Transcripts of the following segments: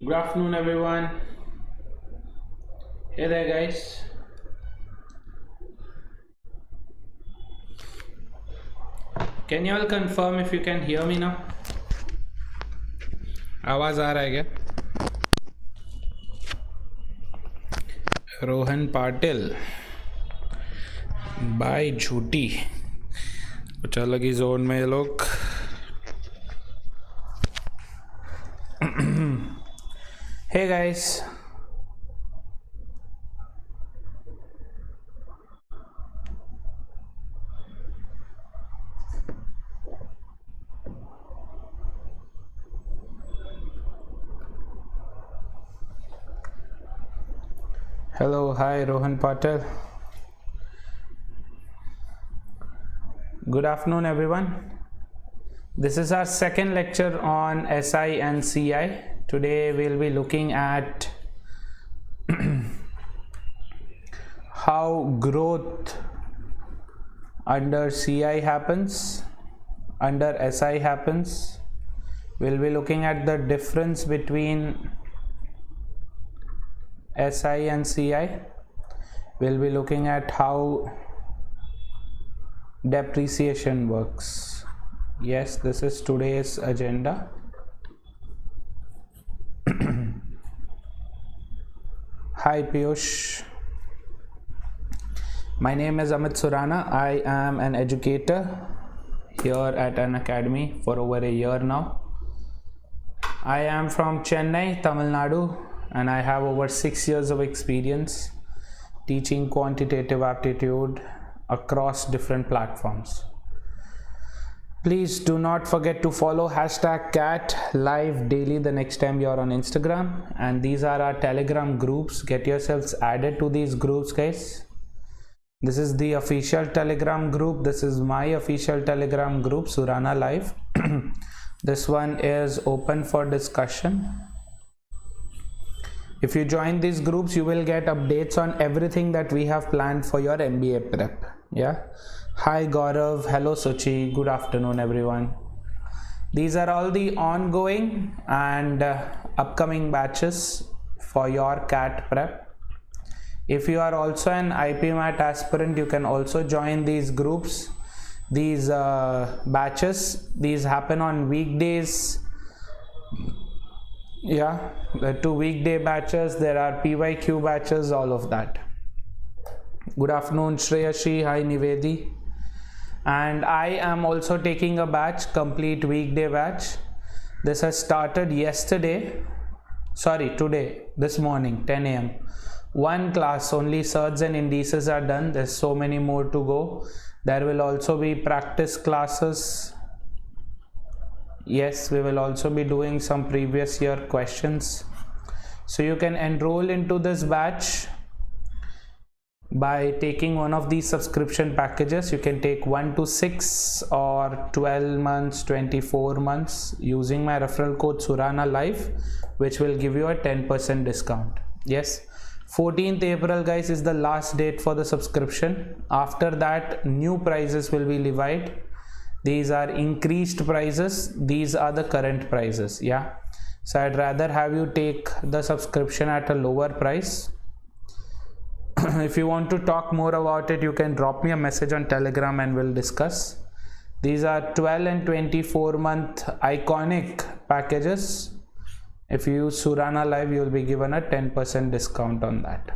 Good afternoon, everyone. Hey there, guys. Can you all confirm if you can hear me now? आवाज आ रहा है क्या? Rohan Patil bye झूठी कुछ अलग ही जोन में ये लोग. Hey guys. Hello, hi Rohan Patel. Good afternoon, everyone. This is our second lecture on SI and CI. Today we'll be looking at how growth under CI happens, under SI happens. We'll be looking at the difference between SI and CI. We'll be looking at how depreciation works. Yes, this is today's agenda. Hi Piyush. My name is Amit Surana. I am an educator here at Unacademy for over a year now. I am from Chennai, Tamil Nadu, and I have over 6 years of experience teaching quantitative aptitude across different platforms. Please do not forget to follow #CAT live daily the next time you're on Instagram, and these are our Telegram groups. Get yourselves added to these groups, guys. This is the official Telegram group. This is my official Telegram group, Surana Live. This one is open for discussion. If you join these groups, you will get updates on everything that we have planned for your MBA prep. Yeah. Hi Gaurav. Hello Suchi. Good afternoon, everyone. These are all the ongoing and upcoming batches for your CAT prep. If you are also an IPMAT aspirant, you can also join these groups. These batches, these happen on weekdays. Yeah, the 2 weekday batches, there are PYQ batches, all of that. Good afternoon Shreyashi. Hi Nivedi. And I am also taking a batch, complete weekday batch. This has started today, this morning, 10 a.m. One class, only surds and indices are done. There's so many more to go. There will also be practice classes. Yes, we will also be doing some previous year questions. So you can enroll into this batch by taking one of these subscription packages. You can take 1 to 6 or 12 months, 24 months using my referral code Surana Live, which will give you a 10% discount. Yes, 14th April, guys, is the last date for the subscription. After that, new prices will be levied. These are increased prices. These are the current prices. Yeah, so I'd rather have you take the subscription at a lower price. If you want to talk more about it, you can drop me a message on Telegram and we'll discuss. These are 12 and 24 month iconic packages. If you use Surana Live, you will be given a 10% discount on that.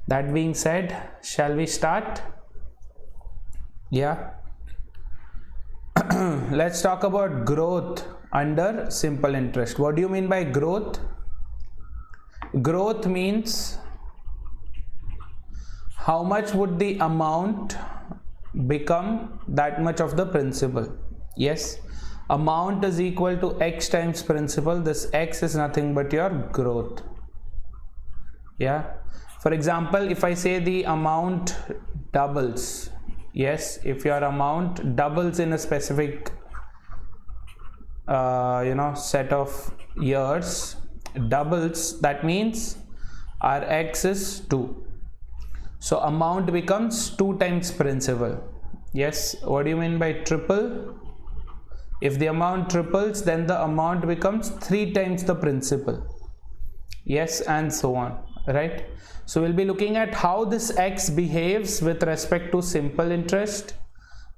That being said, shall we start? Yeah. Let's talk about growth under simple interest. What do you mean by growth? Growth means how much would the amount become that much of the principal. Yes, amount is equal to x times principal. This x is nothing but your growth. Yeah, for example, if I say the amount doubles, yes, if your amount doubles in a specific set of years, doubles, that means our x is 2. So amount becomes 2 times principal. Yes, what do you mean by triple? If the amount triples, then the amount becomes 3 times the principal. yes, and so on, right? So we'll be looking at how this x behaves with respect to simple interest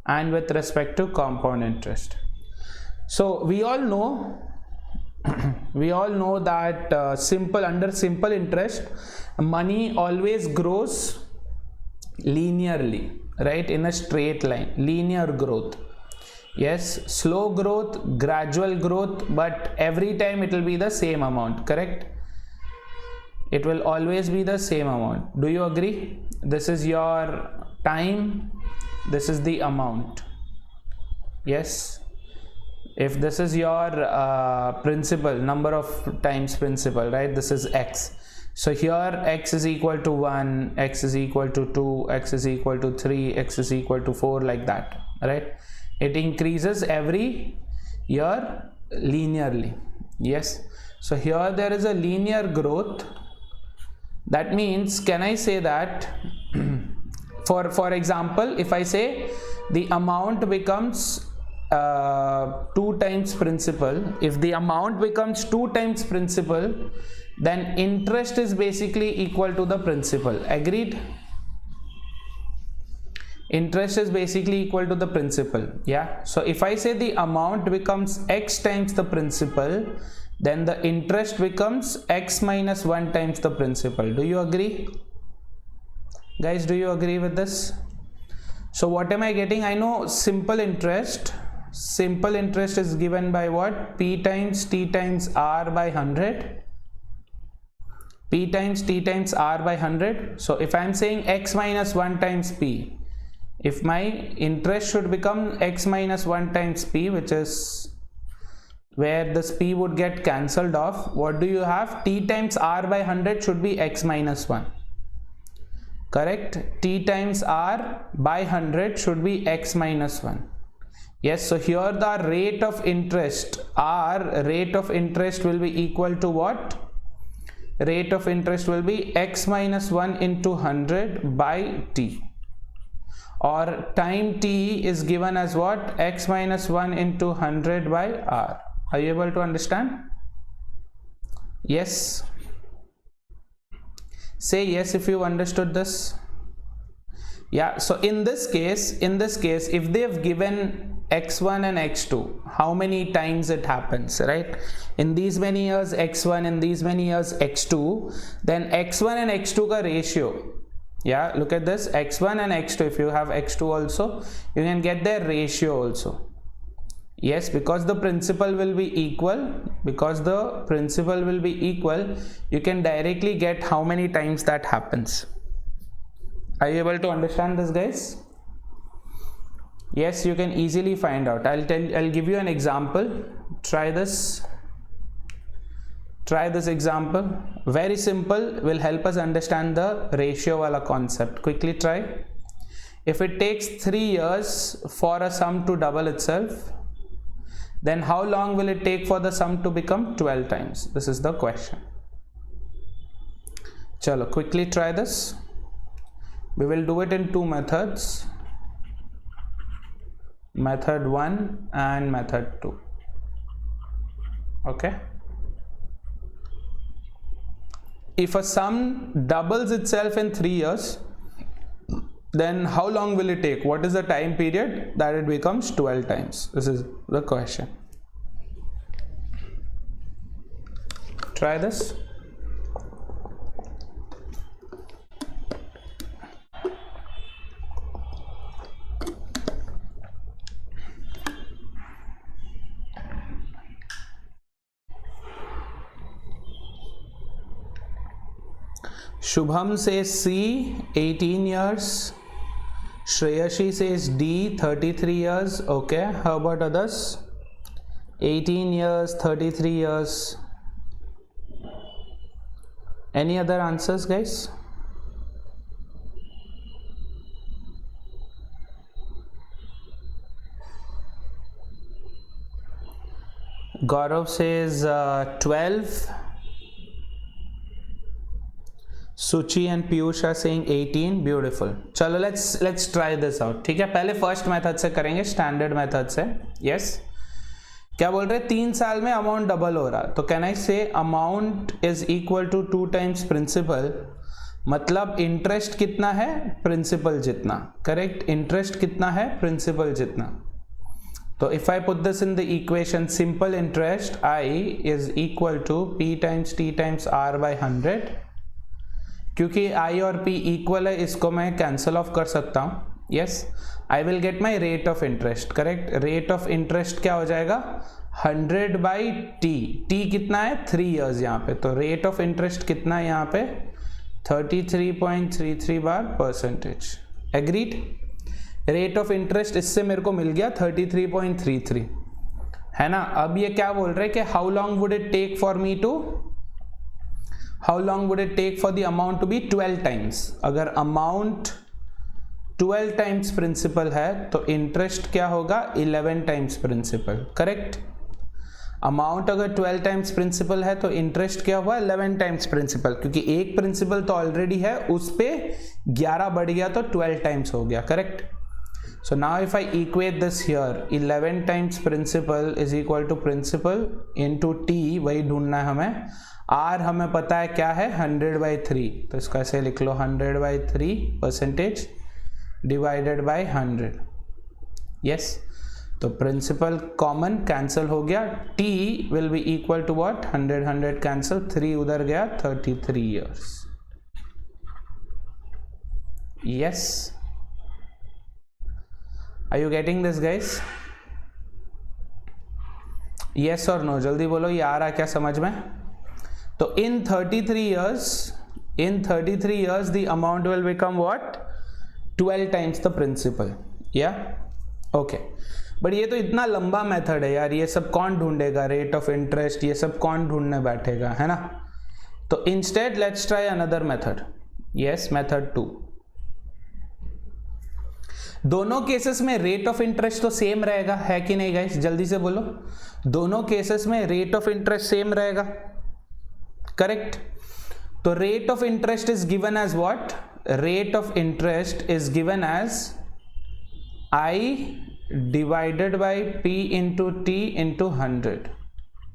and with respect to compound interest. So we all know that under simple interest, money always grows linearly, right? In a straight line, linear growth. Yes, slow growth, gradual growth, but every time it will be the same amount, correct? It will always be the same amount. Do you agree? This is your time, this is the amount. Yes. If this is your principal, number of times principal, right? This is x. So here x is equal to 1, x is equal to 2, x is equal to 3, x is equal to 4, like that, right? It increases every year linearly. Yes. So here there is a linear growth. That means, can I say that for example, if I say the amount becomes 2 times principal, if the amount becomes 2 times principal, then interest is basically equal to the principal. Agreed? Interest is basically equal to the principal. Yeah. So if I say the amount becomes x times the principal, then the interest becomes x minus 1 times the principal. Do you agree? Guys, do you agree with this? So what am I getting? I know simple interest is given by what? P times T times R by 100. P times T times R by 100. So if I am saying x minus 1 times P, if my interest should become x minus 1 times P, which is where this P would get cancelled off, what do you have? T times R by 100 should be x minus 1. Correct? T times R by 100 should be x minus 1. Yes, so here the rate of interest, R rate of interest will be equal to what? Rate of interest will be x minus 1 into 100 by T. Or time T is given as what? X minus 1 into 100 by R. Are you able to understand? Yes. Say yes if you understood this. Yeah, so in this case, if they have given x1 and x2, how many times it happens, right? In these many years x1, in these many years x2, then x1 and x2 ka ratio. Yeah, look at this, x1 and x2, if you have x2 also, you can get their ratio also. Yes, because the principal will be equal, you can directly get how many times that happens. Are you able to understand this, guys? Yes, you can easily find out. I'll give you an example. Try this example. Very simple, will help us understand the ratio wala concept. Quickly try. If it takes 3 years for a sum to double itself, then how long will it take for the sum to become 12 times? This is the question. Chalo, quickly try this. We will do it in 2 methods. Method 1 and method 2. Okay. If a sum doubles itself in 3 years, then how long will it take? What is the time period that it becomes 12 times? This is the question. Try this. Shubham says C, 18 years. Shreyashi says D, 33 years. Okay, how about others? 18 years, 33 years. Any other answers, guys? Gaurav says 12. Suchi and Piyush are saying 18. Beautiful. Chalo, let's try this out. ठीक है, पहले first method से करेंगे, standard method से. Yes. क्या बोल रहे हैं, 3 साल में अमाउंट डबल हो रहा, तो can I say amount is equal to 2 times principal, मतलब इंटरेस्ट कितना है, प्रिंसिपल जितना, करेक्ट, इंटरेस्ट कितना है, प्रिंसिपल जितना। तो if I put this in the equation, simple interest I is equal to P times T times R by 100, क्योंकि आई और पी इक्वल है, इसको मैं कैंसल ऑफ कर सकता हूं। Yes, I will get my rate of interest, correct, rate of interest क्या हो जाएगा, 100 बाई टी कितना है, 3 ईयर्स यहाँ पे, तो रेट ऑफ इंटरेस्ट कितना है यहाँ पे, 33.33 bar percentage. Agreed, rate of interest इससे मेरे को मिल गया 33.33, है ना। अब ये क्या बोल रहे हैं कि how long would it take for me to, how long would it take for the amount to be 12 times. अगर अमाउंट 12 टाइम्स प्रिंसिपल है तो इंटरेस्ट क्या होगा, 11 टाइम्स प्रिंसिपल, करेक्ट। अमाउंट अगर 12 टाइम्स प्रिंसिपल है तो इंटरेस्ट क्या हुआ, 11 टाइम्स प्रिंसिपल, क्योंकि एक प्रिंसिपल तो ऑलरेडी है, उस पे 11 बढ़ गया तो 12 टाइम्स हो गया, correct. So now if I equate this here, 11 times principal is equal to principal into T, वही ढूंढना है हमें। आर हमें पता है क्या है, 100/3, तो इसको ऐसे लिख लो, 100/3 परसेंटेज डिवाइडेड बाय 100। यस, तो प्रिंसिपल कॉमन कैंसिल हो गया, T will be equal to what, 100 cancel, 3 उधर गया, 33 years. Yes, are you getting this guys, yes और नो, जल्दी बोलो, ये आ रहा क्या समझ में। तो in 33 years the amount will become what, 12 times the principal, या ओके। बट ये तो इतना लंबा मेथड है यार, ये सब कौन ढूंढेगा, रेट ऑफ इंटरेस्ट ये सब कौन ढूंढने बैठेगा, है ना। तो instead let's try another method. Yes, method 2। दोनों केसेस में रेट ऑफ इंटरेस्ट तो सेम रहेगा, है कि नहीं गाइस, जल्दी से बोलो, दोनों केसेस में रेट ऑफ इंटरेस्ट सेम रहेगा, करेक्ट। तो rate of interest is given as what, rate of interest is given as I divided by P into T into 100।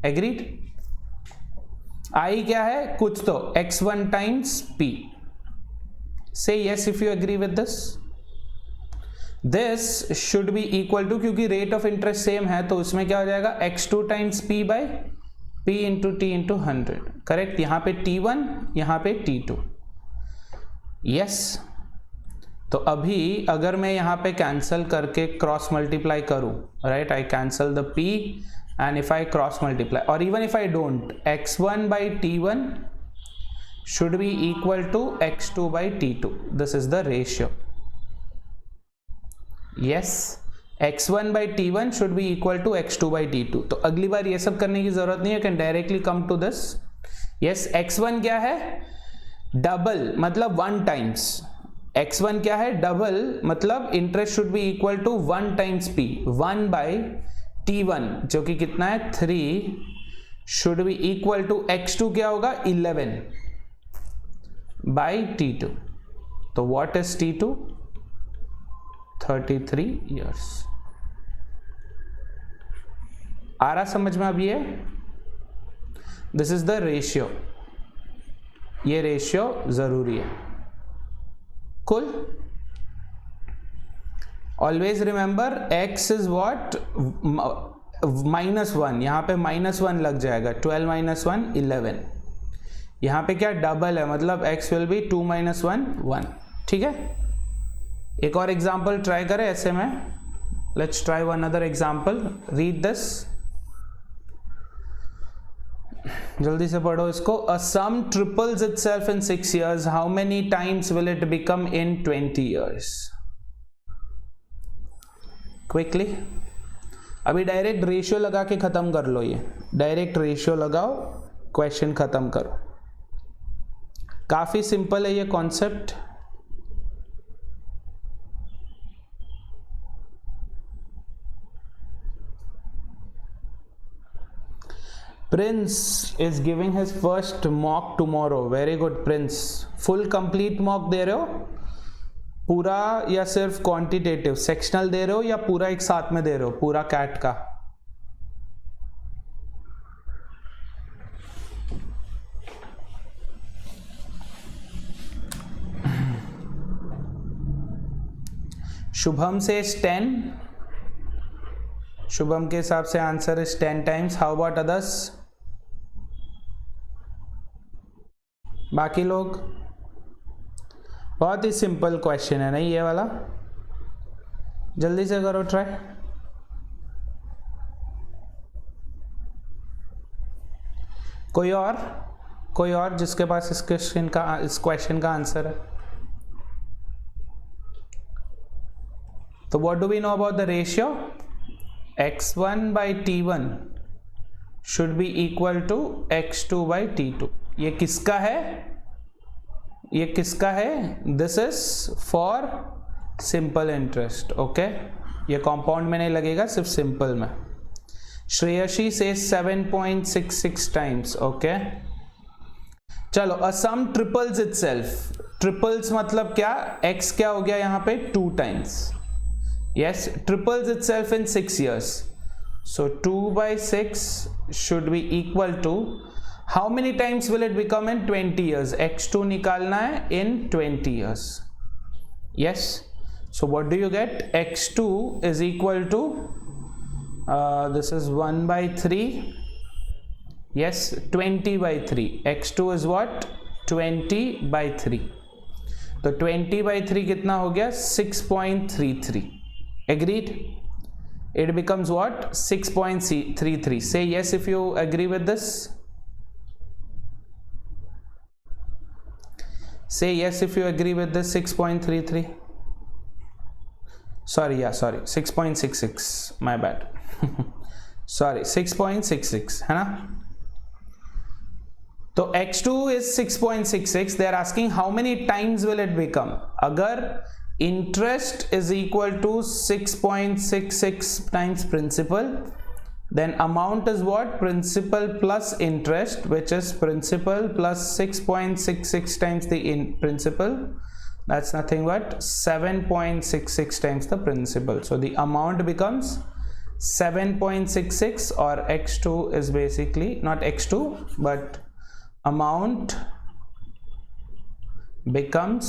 Agreed, I क्या है, कुछ तो x1 times P। Say yes if you agree with this. This should be equal to, क्योंकि rate of interest same है तो उसमें क्या हो जाएगा, x2 times P by P into T into 100, correct. यहां पे T1, यहां पे T2। यस, तो अभी अगर मैं यहाँ पे कैंसल करके क्रॉस मल्टीप्लाई करूँ, right, I cancel the P and if I cross multiply, or even if I don't, x1 by T1 should be equal to x2 by T2, this is the ratio. Yes, x1 by T1 should be equal to x2 by T2। तो अगली बार ये सब करने की जरूरत नहीं है, can directly come to this. Yes, x1 क्या है, डबल, मतलब 1 टाइम्स, x1 क्या है, डबल, मतलब interest should be equal to 1 times P, 1 by T1 जो कि कितना है 3, should be equal to x2 क्या होगा 11 बाई T2। तो व्हाट इज T2, 33 ईयर्स। आ रहा समझ में अब ये, दिस इज द रेशियो, ये रेशियो जरूरी है। कुल, always remember x is what, -1, यहां पे -1 लग जाएगा, 12 - 1 11, यहां पे क्या डबल है, मतलब x विल बी 2 - 1 1, ठीक है। एक और एग्जांपल ट्राई करें ऐसे में, let's try one other example, read this, जल्दी से पढ़ो इसको। A sum triples itself in 6 years, how many times will it become in 20 years? Quickly, अभी डायरेक्ट रेशियो लगा के खत्म कर लो, ये डायरेक्ट रेशियो लगाओ, क्वेश्चन खत्म करो। काफी सिंपल है ये concept. Prince is giving his first mock tomorrow. Very good, Prince. Full complete mock दे रहे हो पूरा, या सिर्फ क्वांटिटेटिव सेक्शनल दे रहे हो, या पूरा एक साथ में दे रहे हो, पूरा कैट का? शुभम से 10, शुभम के हिसाब से answer is 10 times. How about others? बाकी लोग? बहुत ही सिंपल क्वेश्चन है नहीं ये वाला, जल्दी से करो ट्राई. कोई और जिसके पास इस क्वेश्चन का आंसर है? तो what do we know about the ratio? x1 by t1 should be equal to x2 by t2. ये किसका है? ये किसका है? This is for simple interest. Okay, ये कंपाउंड में नहीं लगेगा, सिर्फ सिंपल में. श्रेयसी से 7.66 टाइम्स. ओके, चलो. अ सम ट्रिपल्स इटसेल्फ. ट्रिपल्स मतलब क्या? x क्या हो गया यहाँ पे? 2 times. Yes, triples itself in 6 years. So 2 by 6 should be equal to how many times will it become in 20 years? x2 निकालना है in 20 years. Yes. So what do you get? x2 is equal to this is 1 by 3. Yes, 20 by 3. x2 is what? 20 by 3. तो 20 by 3 कितना हो गया? 6.33. Agreed? It becomes what? 6.33. Say yes if you agree with this. Say yes if you agree with this. 6.33. Sorry, 6.66. My bad. Sorry, 6.66 है ना? तो x2 is 6.66. They are asking how many times will it become? अगर interest is equal to 6.66 times principal, then amount is what? Principal plus interest, which is principal plus 6.66 times the principal. That's nothing but 7.66 times the principal. So the amount becomes 7.66, or x2 is basically not x2 but amount becomes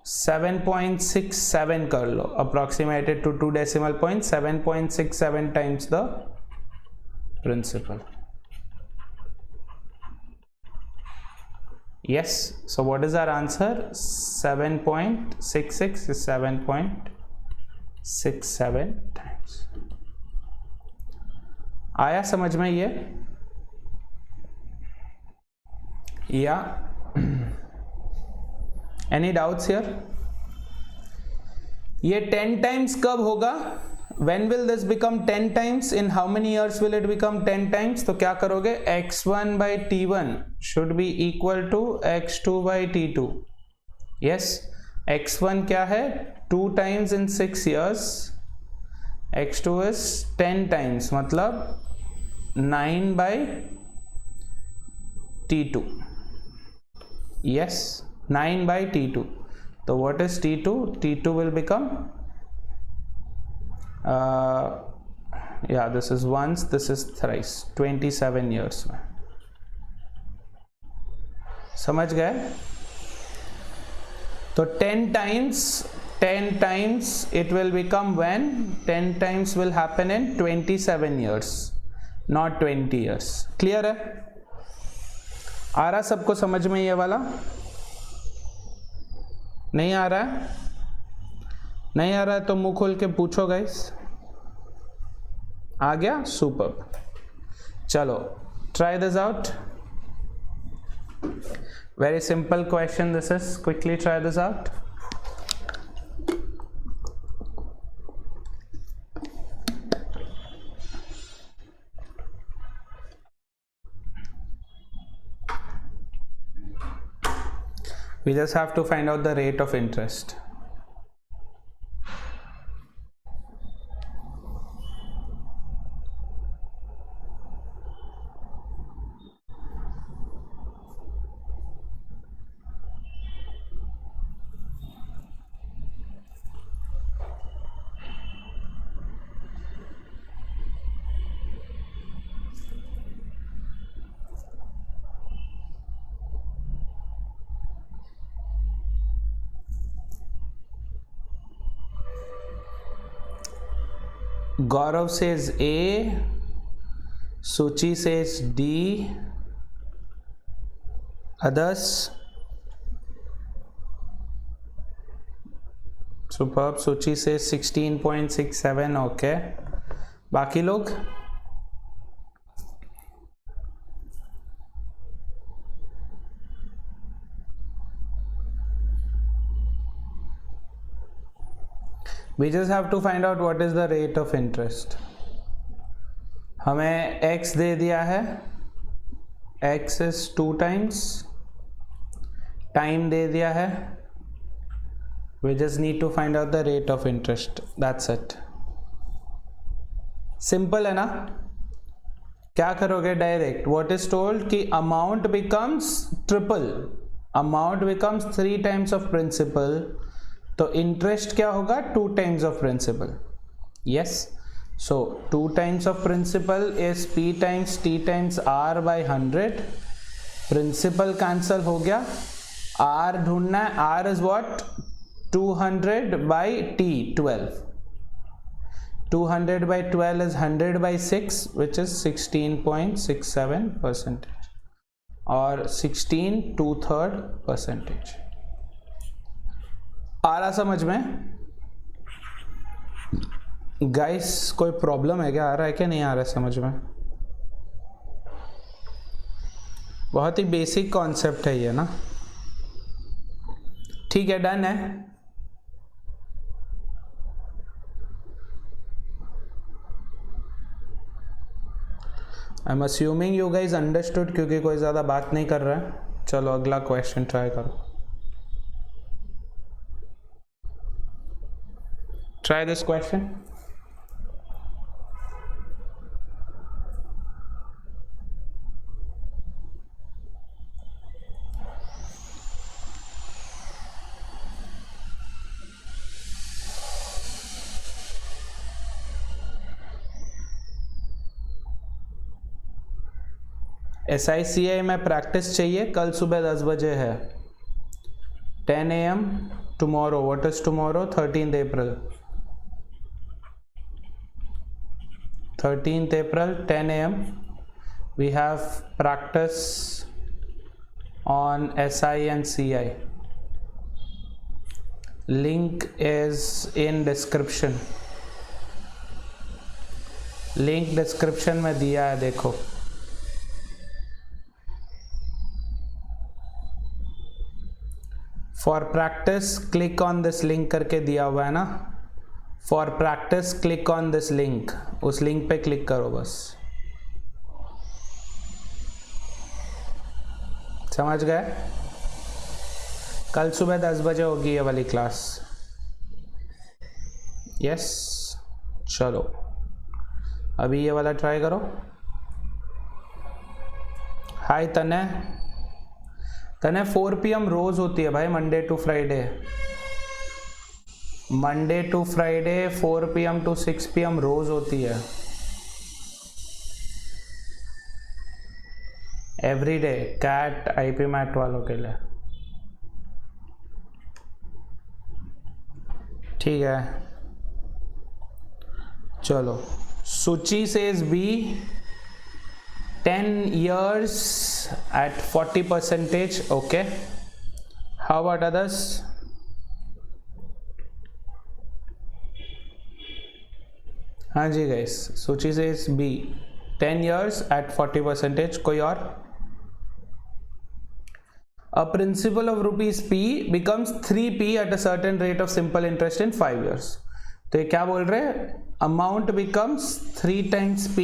7.67 कर लो, approximated to 2 decimal points, 7.67 times the principal. Yes, so what is our answer? 7.66 is 7.67 times. आया समझ में ये? या Any doubts here? ये 10 times कब होगा? When will this become 10 times? In how many years will it become 10 times? तो क्या करोगे? x1 by t1 should be equal to x2 by t2. Yes, x1 क्या है? 2 times in 6 years. x2 is 10 times, मतलब 9 by t2. Yes, 9 by t2. So what is t2? t2 will become this is once, this is thrice, 27 years में. समझ गए? तो 10 times it will become when? 10 times will happen in 27 years, not 20 years. Clear है? आ रहा सबको समझ में ये वाला? नहीं आ रहा है? नहीं आ रहा है तो मुंह खोल के पूछो गाइस. आ गया? सुपर. चलो, try this out. Very simple question this is. Quickly try this out. We just have to find out the rate of interest. Gaurav says A, Suchi says D, others? Superb. Suchi says 16.67. okay. बाकी लोग? We just have to find out what is the rate of interest. हमें x दे दिया है, x is 2 times, time दे दिया है, we just need to find out the rate of interest, that's it. Simple है ना? क्या करोगे डायरेक्ट? What is told कि amount becomes triple, amount becomes 3 times of principal, तो इंटरेस्ट क्या होगा? 2 times of principal. Yes, so 2 times of principal is p times t times r by 100. Principal cancel हो गया, r ढूंढना है, r is what? 200 by t, 12. 200 by 12 is 100 by 6, which is 16.67% और 16 2/3%. आ रहा समझ में? गाइस कोई प्रॉब्लम है क्या? आ रहा है क्या नहीं आ रहा है समझ में? बहुत ही बेसिक कॉन्सेप्ट है ये ना. ठीक है, डन है. I am assuming you guys understood, क्योंकि कोई ज़्यादा बात नहीं कर रहा है. चलो अगला क्वेश्चन ट्राई करो. Try this question. SICI में प्रैक्टिस चाहिए. कल सुबह 10 बजे है. 10 AM tomorrow. What is tomorrow? 13th April. 13th April 10 AM we have practice on SI and CI. Link is in description. Link description में दिया है, देखो. For practice click on this link करके दिया हुआ है ना. For practice click on this link. उस लिंक पे क्लिक करो बस. समझ गए? कल सुबह 10 बजे होगी ये वाली क्लास. यस, चलो अभी ये वाला ट्राई करो. हाय तने. तने 4 PM रोज होती है भाई, Monday to Friday. Monday to Friday 4 PM to 6 PM रोज होती है. Every day. कैट IPMAT वालों के लिए. ठीक है, चलो. सुची says B 10 years at 40%. okay, how about others? हाँ जी गाइस, सूची से इस बी 10 years at 40%. कोई और? A principal of rupees P becomes 3P at a certain rate of simple interest in 5 years. तो ये क्या बोल रहे हैं? Amount becomes 3 times P,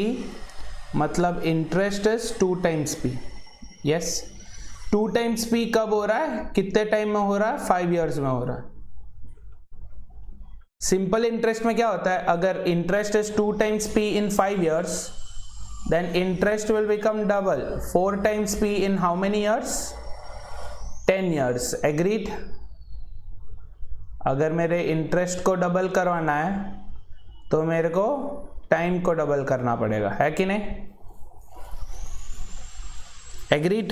मतलब interest is 2 times P. Yes, 2 times P कब हो रहा है? कितने टाइम में हो रहा है? 5 years में हो रहा है. सिंपल इंटरेस्ट में क्या होता है? अगर interest is 2 times P in 5 years, then interest will become double. 4 times P in how many years? 10 years. Agreed? अगर मेरे इंटरेस्ट को डबल करवाना है तो मेरे को टाइम को डबल करना पड़ेगा, है कि नहीं? Agreed?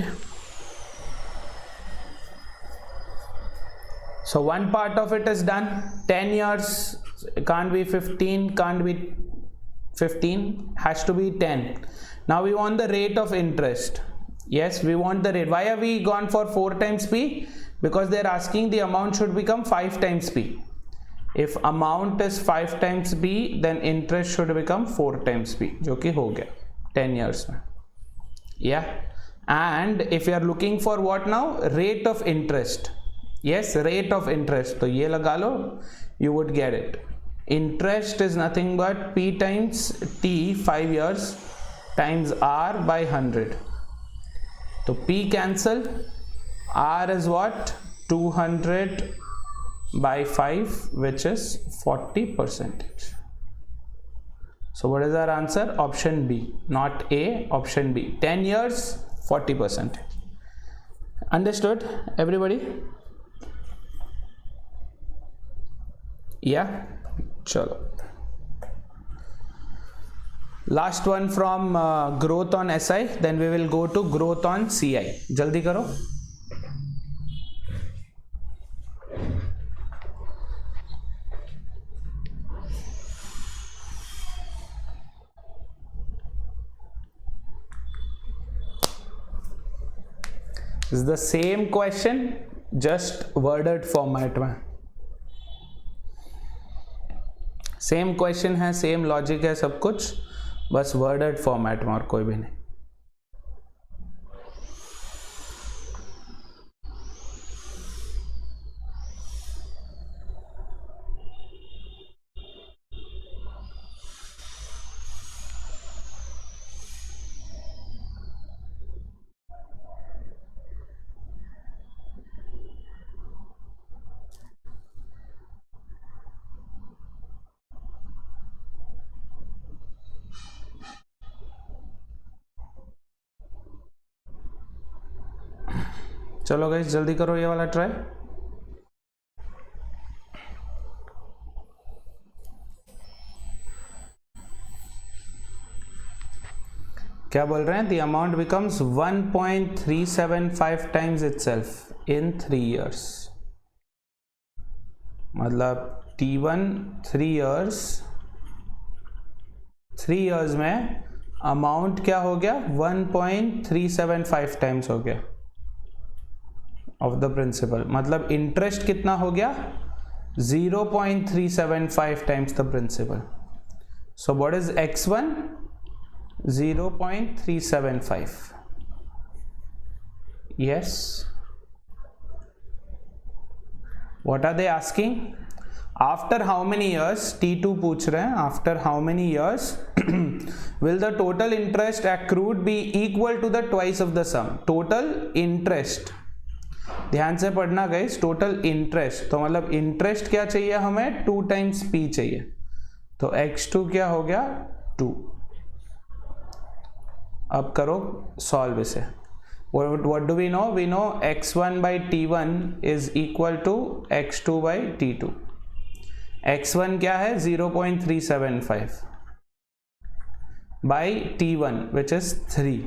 So one part of it is done. 10 years, can't be 15, can't be 15 has to be 10. Now we want the rate of interest. Yes, we want the rate. Why have we gone for 4 times P? Because they are asking the amount should become 5 times P. If amount is 5 times P, then interest should become 4 times P, जो कि हो गया 10 years में. Yeah. And if you are looking for what now? Rate of interest. Yes, rate of interest. तो ये लगा लो, you would get it. Interest is nothing but P times T 5 years times R by 100. So P cancel, R is what? 200 by 5, which is 40%. So what is our answer? Option B, not A, option B. 10 years, 40%. Understood, everybody? Yeah, chalo. Last one from growth on SI, then we will go to growth on CI. Jaldi karo. This is the same question, just worded format में. Same question है, same logic है, सब कुछ बस worded format में और कोई भी नहीं. चलो गाइस जल्दी करो ये वाला ट्राई. क्या बोल रहे हैं? The amount becomes 1.375 times itself in 3 years. मतलब T1 3 years में अमाउंट क्या हो गया? 1.375 टाइम्स हो गया ऑफ द प्रिंसिपल. मतलब इंटरेस्ट कितना हो गया? 0.375 times the principal. So what is x1? 0.375. yes. what are they asking? after how many years? T2 पूछ रहे हैं after how many years will the total interest accrued be equal to the twice of the sum. total interest, ध्यान से पढ़ना guys. Total interest तो मतलब interest क्या चाहिए हमें? 2 times P चाहिए. तो x2 क्या हो गया? 2. अब करो सॉल्व इसे. what do we know? we know x1 by t1 is equal to x2 by t2. x1 क्या है? 0.375 by t1 which is 3.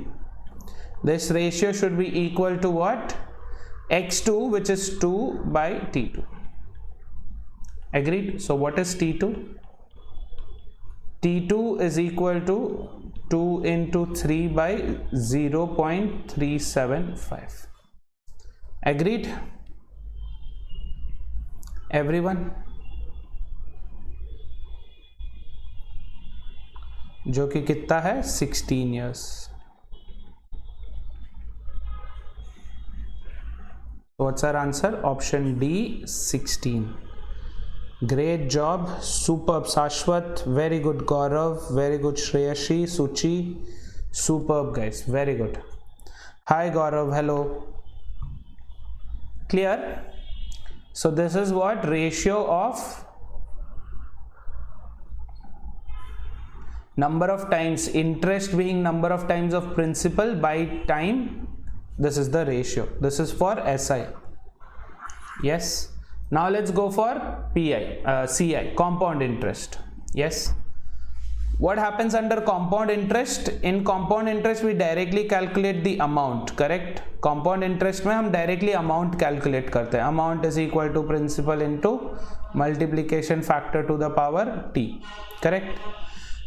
this ratio should be equal to what? x2 which is 2 by t2. agreed? so what is t2? t2 is equal to 2 into 3 by 0.375. agreed everyone? जो कि कितना है? 16 years. what's our answer? option D, 16. great job, superb Shashwat, very good Gaurav, very good Shreyashi, Suchi, superb guys, very good. hi Gaurav, hello. clear? so this is what? ratio of number of times interest being number of times of principal by time. this is the ratio. this is for SI. yes. now let's go for CI, compound interest. yes. what happens under compound interest? in compound interest we directly calculate the amount. correct? compound interest में हम directly amount calculate करते हैं. amount is equal to principal into multiplication factor to the power t. correct?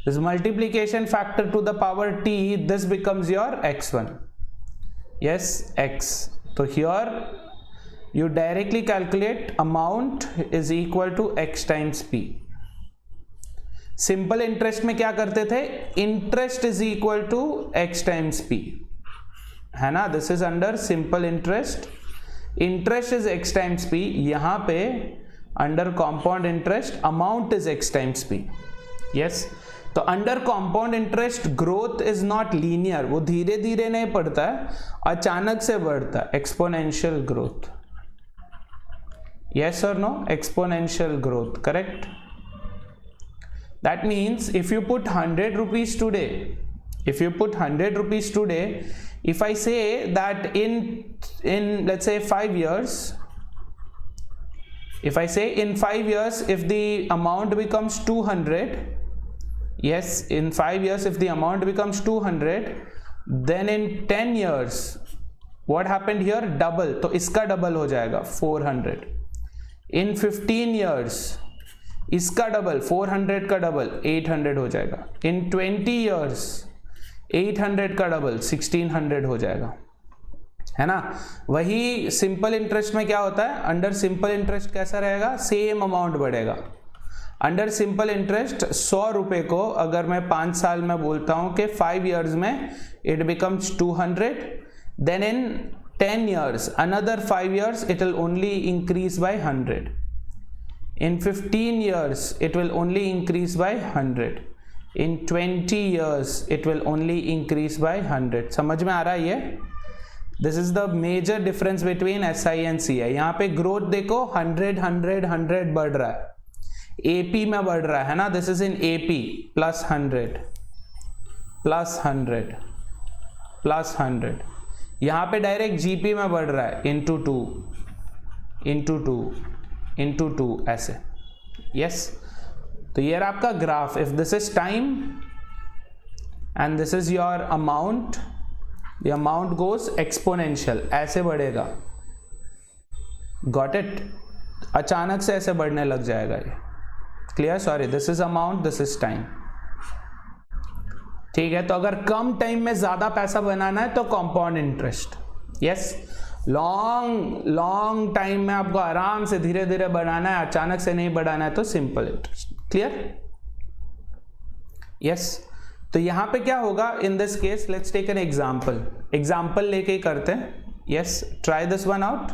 this multiplication factor to the power t, this becomes your x1. Yes, x. So here you directly calculate amount is equal to x times p. Simple interest में क्या करते थे, interest is equal to x times p, है ना. This is under simple interest, interest is x times p. यहां पे under compound interest amount is x times p. Yes, तो under compound interest growth is not linear, वो धीरे धीरे नहीं बढ़ता है, अचानक से बढ़ता है, एक्सपोनेंशियल ग्रोथ. यस और नो, exponential growth, correct. That means if you put 100 rupees today, if you put 100 rupees today, if I say that in let's say 5 years, if I say in 5 years if the amount becomes 200, yes, in 5 years if the amount becomes 200, then in 10 years what happened here, double, तो इसका double हो जाएगा 400. in 15 years इसका double 400 का double 800 हो जाएगा. in 20 years 800 का double 1600 हो जाएगा, है ना. वही सिंपल इंटरेस्ट में क्या होता है, अंडर सिंपल इंटरेस्ट कैसा रहेगा, सेम अमाउंट बढ़ेगा. अंडर सिंपल इंटरेस्ट 100 रुपए को अगर मैं 5 साल में बोलता हूं कि 5 years में it becomes 200, then in 10 years another 5 years it will only increase by 100. in 15 years it will only increase by 100. in 20 years it will only increase by 100. समझ में आ रहा है ये. This is the major difference between SI and CI. यहाँ पे growth देखो 100 100 100 बढ़ रहा है, AP में बढ़ रहा है ना. This is in AP plus 100 plus 100 plus 100. यहाँ पे डायरेक्ट GP में बढ़ रहा है इंटू 2 इंटू 2 इंटू 2 ऐसे. यस, तो ये आपका graph. If this is time and this is your amount, the amount goes exponential, ऐसे बढ़ेगा. Got it. अचानक से ऐसे बढ़ने लग जाएगा ये. Clear. Sorry, this is amount, this is time. ठीक है, तो अगर कम टाइम में ज्यादा पैसा बनाना है तो compound interest. Yes, long time में आपको आराम से धीरे धीरे बढ़ाना है, अचानक से नहीं बढ़ाना है तो सिंपल इंटरेस्ट. क्लियर. यस, तो यहां पे क्या होगा in this case, let's take an example लेके ही करते हैं. Yes, try this one out.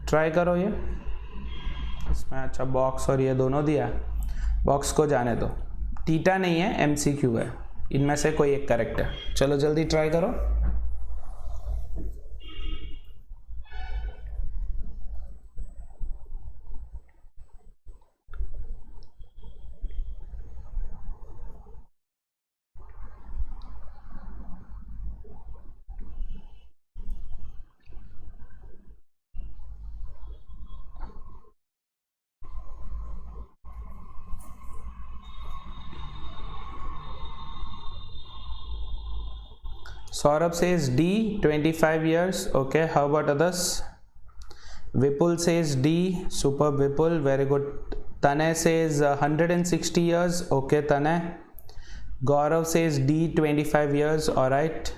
Try करो ये. इसमें अच्छा बॉक्स और ये दोनों दिया है. बॉक्स को जाने दो, थीटा नहीं है, MCQ है, इनमें से कोई एक करेक्ट है. चलो जल्दी ट्राई करो. Saurabh says D, 25 years. Okay, how about others? Vipul says D. Superb, Vipul. Very good. Tanay says 160 years. Okay, Tanay. Gaurav says D, 25 years. All right.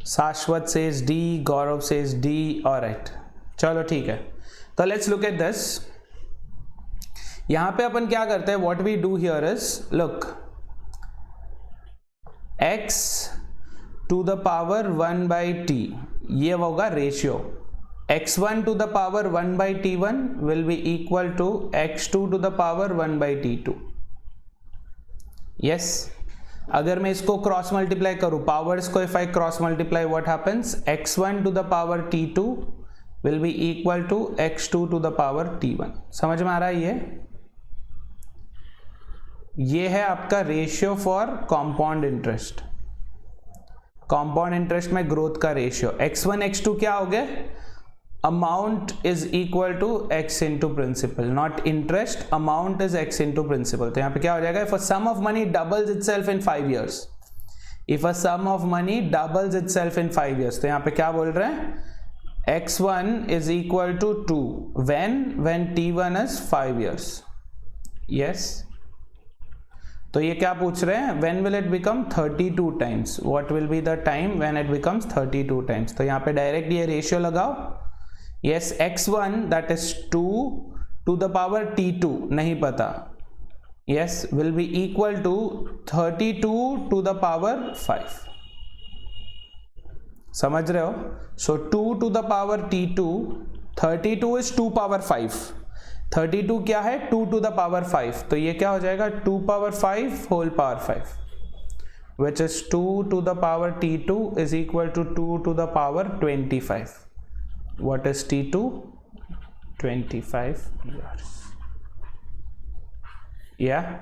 Shashwat says D. Gaurav says D. All right. चलो ठीक है. तो let's look at this. यहाँ पे अपन क्या करते हैं? What we do here is, look. x to the power 1 by t, ये होगा ratio. x1 to the power 1 by t1 will be equal to x2 to the power 1 by t2. yes, अगर मैं इसको क्रॉस मल्टीप्लाई करूं, powers को if I cross multiply, what happens, x1 to the power t2 will be equal to x2 to the power t1. समझ में आ रहा है ये है आपका ratio for compound interest. Compound interest में ग्रोथ का रेशियो x1 x2 क्या हो गया, amount is equal to x into principal, not interest, amount is x into principal. तो यहाँ पे क्या हो जाएगा, if a sum of money doubles itself in 5 years, if a sum of money doubles itself in 5 years, तो यहाँ पे क्या बोल रहे हैं, x1 is equal to 2 when t1 is 5 years. yes, तो ये क्या पूछ रहे हैं, when will it become 32 times, what will be the time when it becomes 32 times. तो यहाँ पे डायरेक्ट ये रेशियो लगाओ. yes, x1 that is 2 to the power t2 नहीं पता, yes, will be equal to 32 to the power 5. समझ रहे हो. so 2 to the power t2, 32 is 2 power 5, 32 क्या है 2 to the power 5, तो ये क्या हो जाएगा 2 power 5 whole power 5, which is 2 to the power t2 is equal to 2 to the power 25. what is t2? 25 years. yeah,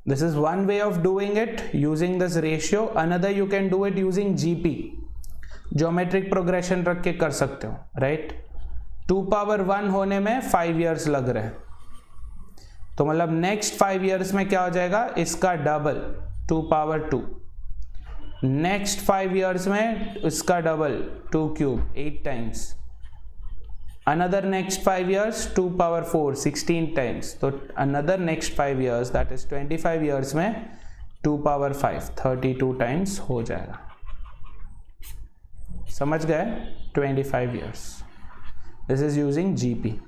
this is one way of doing it using this ratio. another you can do it using GP, geometric progression रख के कर सकते हो, right? 2 power 1 होने में 5 years लग रहे हैं, तो मतलब नेक्स्ट 5 years में क्या हो जाएगा, इसका डबल 2 power 2, नेक्स्ट 5 years में इसका double 2 cube 8 times, another next 5 years 2 power 4 16 times, तो another next 5 years that is 25 years में 2 power 5 32 times हो जाएगा. समझ गए? 25 years. this is using GP.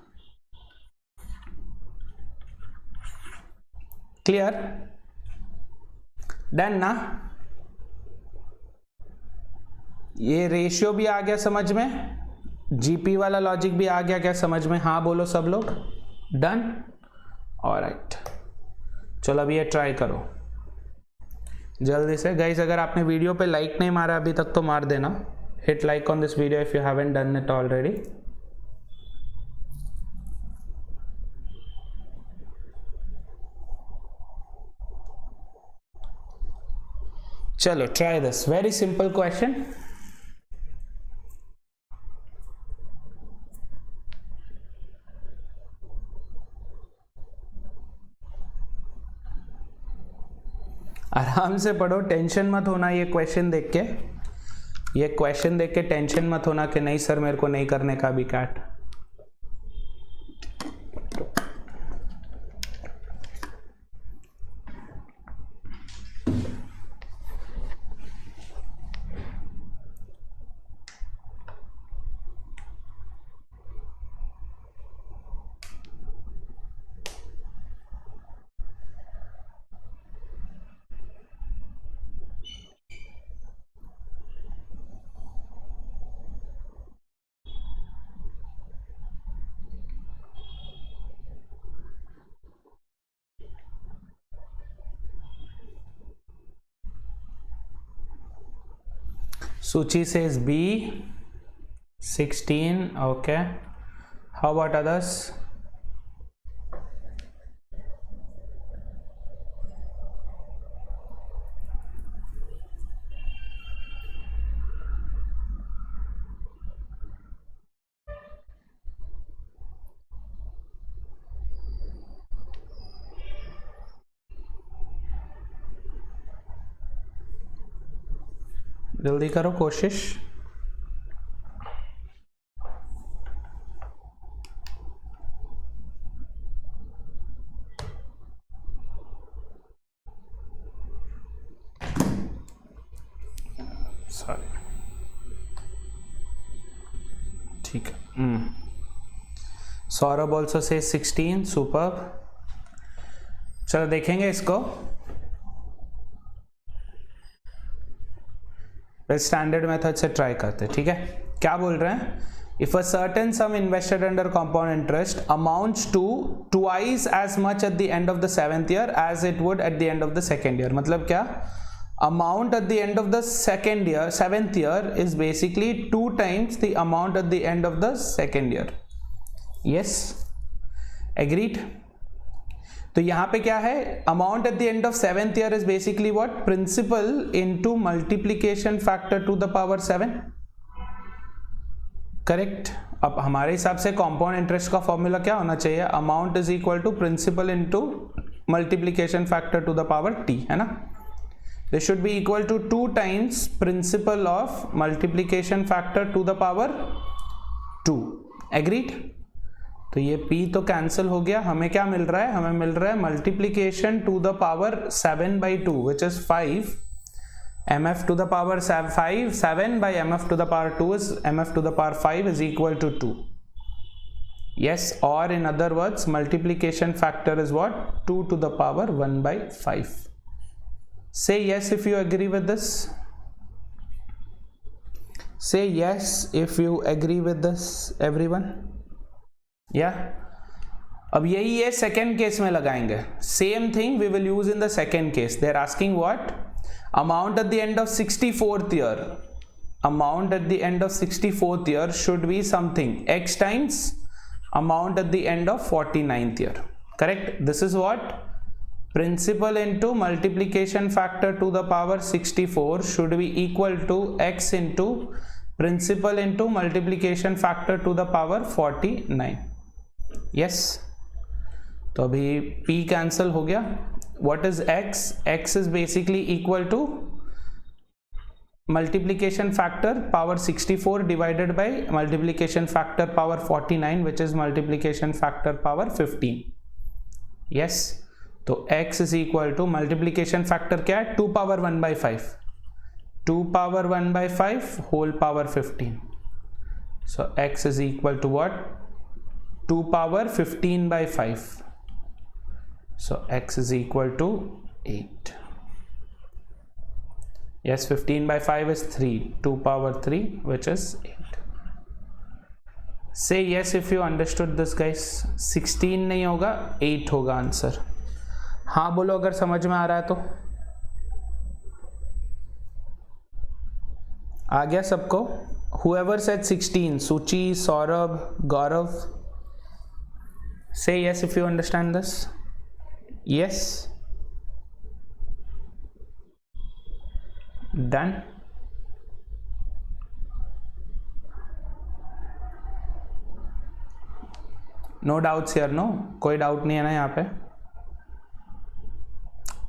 clear? done ना? ये रेशियो भी आ गया समझ में, GP वाला लॉजिक भी आ गया क्या समझ में? हाँ बोलो सब लोग. डन. ऑलराइट, चलो अब ये ट्राई करो जल्दी से. गाइस अगर आपने वीडियो पे लाइक नहीं मारा अभी तक तो मार देना. Hit like on this video if you haven't done it already. चलो try this very simple question. आराम से पढ़ो, टेंशन मत होना. ये क्वेश्चन देख के टेंशन मत होना कि नहीं सर मेरे को नहीं करने का भी cat. Suchi says B, 16. Okay, how about others? जल्दी करो कोशिश. सॉरी, ठीक है. Saurabh also say 16. सुपर. चलो देखेंगे इसको. स्टैंडर्ड मेथड से ट्राई करते. ठीक है, क्या बोल रहे हैं? If a certain sum invested under compound interest amounts to twice as much at the end of the 7th year as it would at the end of the 2nd year. मतलब क्या, amount at the end of the 7th year is basically 2 times the amount at the end of the 2nd year. yes, agreed. तो यहाँ पे क्या है, amount at the end of 7th year is basically what, principal into multiplication factor to the power 7. Correct. अब हमारे हिसाब से compound interest का फॉर्मूला क्या होना चाहिए, amount is equal to principal into multiplication factor to the power t, है ना. this should be equal to 2 times principal of multiplication factor to the power 2. agreed? तो ये p तो कैंसिल हो गया, हमें क्या मिल रहा है, हमें मिल रहा है multiplication to the power 7/2 which is 5. mf to the power 7 by mf to the power 2 is mf to the power 5 is equal to 2. yes, or in other words multiplication factor is what, 2 to the power 1/5. say yes if you agree with this. say yes if you agree with this everyone. अब यही है second case में लगाएंगे. Same thing we will use in the second case. They are asking what, amount at the end of 64th year. Amount at the end of 64th year should be something x times amount at the end of 49th year. Correct? This is what, principal into multiplication factor to the power 64 should be equal to x into principal into multiplication factor to the power 49. yes, तो अभी p cancel हो गया. what is x? x is basically equal to multiplication factor power 64 divided by multiplication factor power 49 which is multiplication factor power 15. yes, तो x is equal to multiplication factor क्या है, 2 power 1/5, 2 power 1/5 whole power 15. so x is equal to what, 2 power 15/5. so x is equal to 8. yes, 15/5 is 3, 2 power 3 which is 8. say yes if you understood this guys. 16 नहीं होगा, 8 होगा answer. हाँ बोलो अगर समझ में आ रहा है तो. आ गया सबको? whoever said 16, Suchi, Saurabh, Gaurav, say yes if you understand this. yes, done. no doubts here, no, कोई डाउट नहीं है ना यहाँ पे.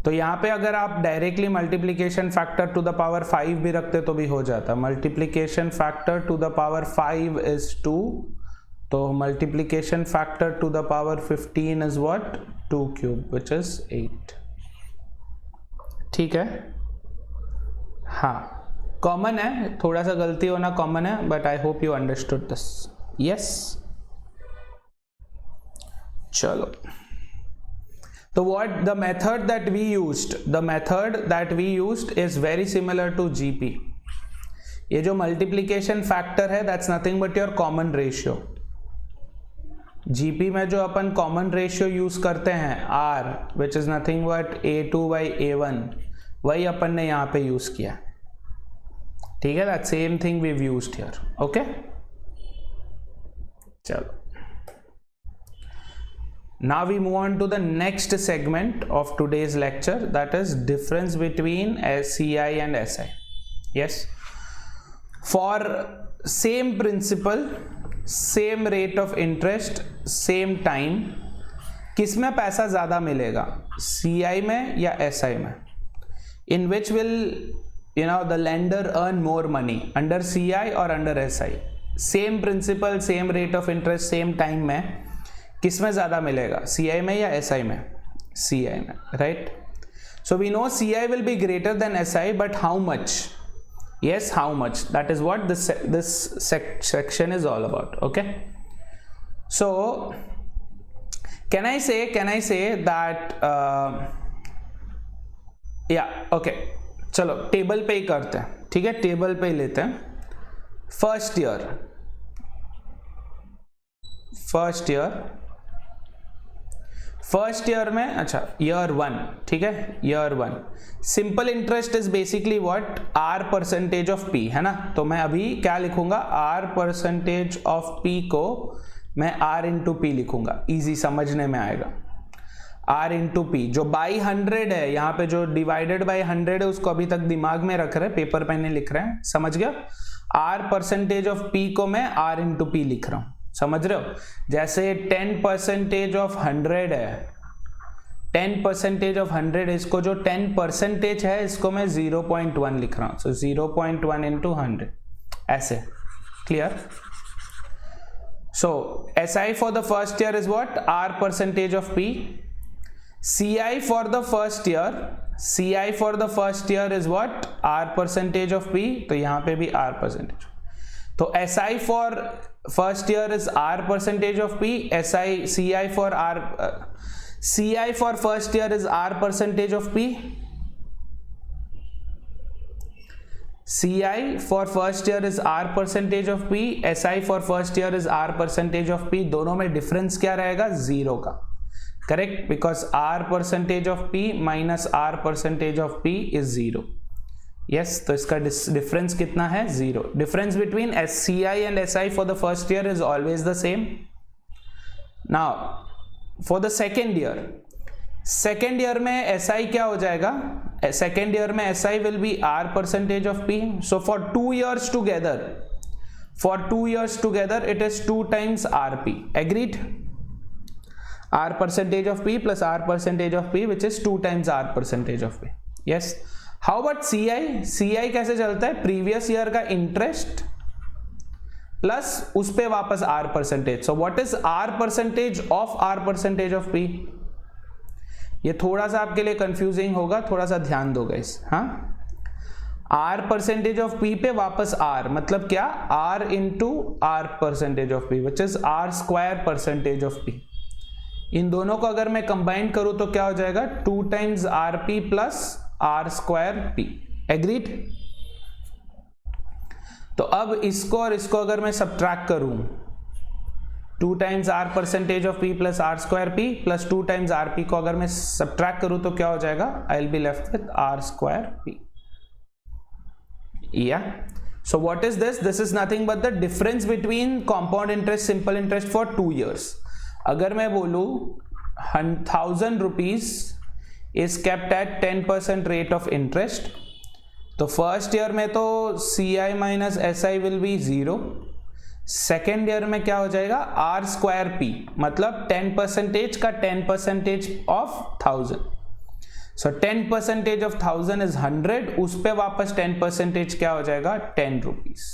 तो यहाँ पे अगर आप directly multiplication factor to the power 5 भी रखते तो भी हो जाता. Multiplication factor to the power 5 is 2, तो multiplication factor to the power 15 is what, 2 cube which is 8. ठीक है? हाँ, कॉमन है, थोड़ा सा गलती होना कॉमन है, but I hope you understood this. Yes, चलो. So what the method that we used is very similar to GP. ये जो multiplication factor है that's nothing but your common ratio. GP में जो अपन common ratio use करते हैं R, which is nothing but A2 by A1, वही अपन ने यहाँ पे use किया. ठीक है? that same thing we've used here. okay? चलो. Now we move on to the next segment of today's lecture, that is difference between CI and SI. yes, for same principal, same rate of interest, same time, किस में पैसा ज़्यादा मिलेगा, CI में या SI में? in which will the lender earn more money, under CI or under SI? same principal, same rate of interest, same time में किस में ज़्यादा मिलेगा, CI में या SI में? CI में, right? so we know CI will be greater than SI, but how much? yes, how much? that is what this section is all about. okay, so can I say that yeah, okay, चलो table पे ही करते हैं. ठीक है, table पे ही लेते हैं. First year में, अच्छा ईयर 1, ठीक है, year 1 simple interest is basically what, R percentage of P, है ना. तो मैं अभी क्या लिखूंगा, आर परसेंटेज ऑफ पी को मैं आर इंटू पी लिखूंगा, इजी समझने में आएगा. आर इंटू पी जो बाई 100 है, यहाँ पे जो डिवाइडेड बाई 100 है उसको अभी तक दिमाग में रख रहे हैं, पेपर पे नहीं लिख रहे हैं. समझ गया? आर परसेंटेज ऑफ पी को मैं आर इंटू पी लिख रहा हूं. समझ रहे हो? जैसे 10% ऑफ 100 है, 10% ऑफ 100, इसको जो 10% है इसको मैं 0.1 लिख रहा हूं, सो 0.1 इंटू 100 ऐसे. Clear? So SI for the first year is what? R percentage of P. CI for the first year, CI for the first year is what? R percentage of P. तो यहां पे भी R परसेंटेज. तो SI for first year is R percentage of P. CI for CI for first year is R percentage of P. CI for first year is R percentage of P. SI for first year is R percentage of P. दोनों में difference क्या रहेगा? 0 का. Correct? Because R percentage of P minus R percentage of P is 0. Yes, तो इसका difference कितना है? 0. Difference between CI and SI for the first year is always the same. Now for the second year में SI क्या हो जाएगा? Second year में SI will be R percentage of P. So for 2 years together it is 2 times RP. Agreed? R percentage of P plus R percentage of P which is 2 times R percentage of P. Yes. How about CI कैसे चलता है? Previous year का interest plus उस पे वापस R percentage. So what is R percentage of R percentage of P? ये थोड़ा सा आपके लिए कंफ्यूजिंग होगा, थोड़ा सा ध्यान दो गाइस. हाँ, R परसेंटेज ऑफ P पे वापस R, मतलब क्या? R into R percentage of P which is R square percentage of P. इन दोनों को अगर मैं कंबाइन करूं तो क्या हो जाएगा? 2 times RP plus R square P. Agreed? तो अब इसको और इसको अगर मैं सब्ट्रैक्ट करूं, 2 times R percentage of P plus R square P plus 2 times RP को अगर मैं सब्ट्रैक्ट करूं तो क्या हो जाएगा? I will be left with R square P. या सो what is this? This is nothing but the difference between compound interest, simple interest for 2 years. अगर मैं बोलूं 1000 rupees is kept at 10% rate of interest, तो first year में तो CI minus SI will be 0. Second year में क्या हो जाएगा? R स्क्वायर P, मतलब 10% का 10% ऑफ 1000. So 10% of 1000 is 100. उस पे वापस 10% क्या हो जाएगा? 10 rupees.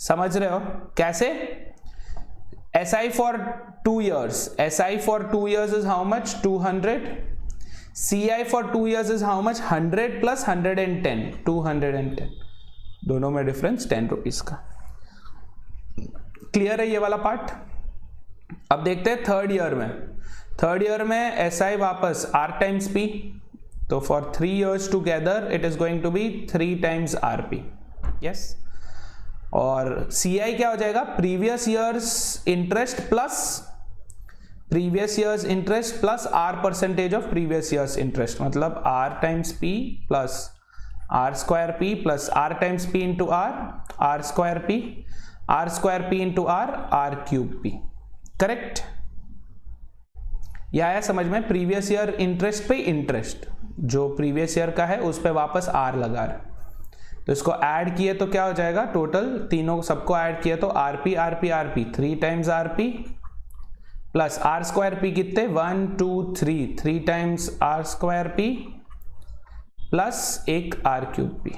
समझ रहे हो कैसे? SI for 2 years. SI for 2 years is how much? 200. CI for 2 years is how much? 100 plus 110, 210. दोनों में डिफरेंस 10 rupees का. क्लियर है ये वाला पार्ट? अब देखते हैं थर्ड ईयर में SI वापस R times P. तो for 3 years together it is going to be 3 times RP. Yes. और CI क्या हो जाएगा? Previous years interest plus R percentage of previous years interest, मतलब R times P plus R square P plus R times P into R square P into R cube P. Correct? यह आया समझ में? Previous year interest पे interest जो previous year का है उस पे वापस R लगा रहे, तो इसको ऐड किए तो क्या हो जाएगा? टोटल तीनों सबको ऐड किए तो RP 3 times RP plus R square P कितने? 1 2 3 times R square P plus एक R cube P.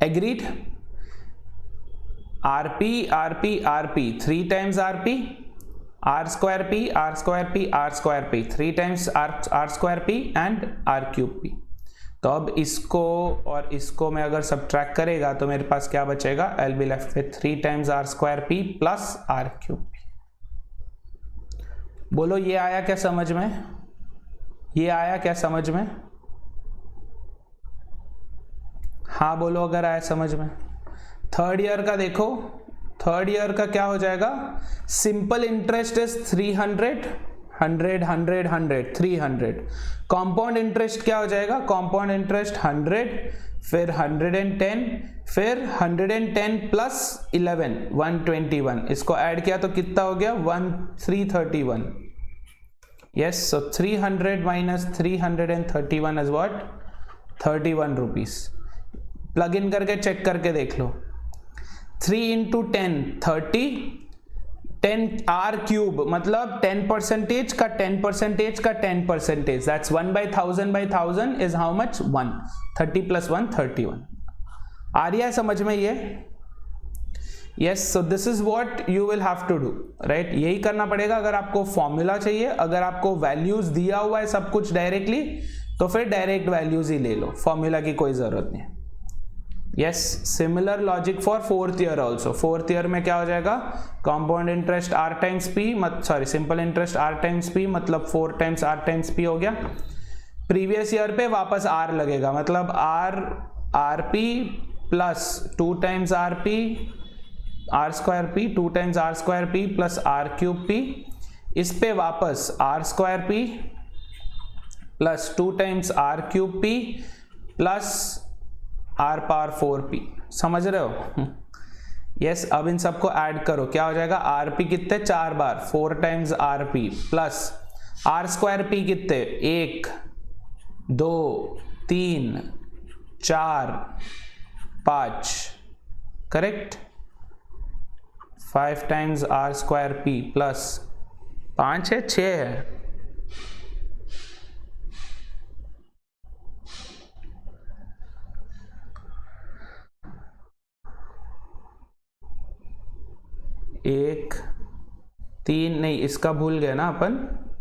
Agreed? RP 3 times RP, R square P 3 times R square P and R cube P. तो अब इसको और इसको मैं अगर सब्ट्रैक्ट करेगा तो मेरे पास क्या बचेगा? I will be left with 3 times R square P plus R cube P. बोलो ये आया क्या समझ में? हाँ बोलो अगर आया समझ में. थर्ड ईयर का देखो, थर्ड ईयर का क्या हो जाएगा? Simple interest is 300, 300. Compound interest क्या हो जाएगा? कंपाउंड इंटरेस्ट 100, फिर 110, फिर 110 प्लस 11 121. इसको ऐड किया तो कितना हो गया? 331. Yes, so 300 minus 331 is what? 31 rupees. Plug in करके चेक करके देख लो. 3 into 10 30, 10r³ मतलब 10% का 10% का 10%, दैट्स 1/1000 इज हाउ मच 1, 30 + 1 31। आ रही है समझ में ये? Yes, so this is what you will have to do, right? यही करना पड़ेगा अगर आपको फॉर्मूला चाहिए। अगर आपको वैल्यूज दिया हुआ है सब कुछ डायरेक्टली, तो फिर डायरेक्ट वैल्यूज ही ले लो, फॉर्मूला की कोई जरूरत नहीं है। Yes, similar logic for 4th year also. 4th year में क्या हो जाएगा? Compound interest r times p, simple interest r times p, मतलब 4 टाइम्स r टाइम्स p हो गया। प्रीवियस ईयर पे वापस r लगेगा, मतलब rp plus 2 times rp r²p, 2 times r²p plus r³ इस पे वापस r² plus 2 times r³ plus r⁴p। समझ रहे हो? यस, अब इन सबको ऐड करो, क्या हो जाएगा? rp कितने? 4 बार, 4 टाइम्स rp प्लस r²p कितने? 1 2 3 4 5, करेक्ट? 5 टाइम्स r²p प्लस 5 है 6 है, एक 3 नहीं, इसका भूल गए ना अपन,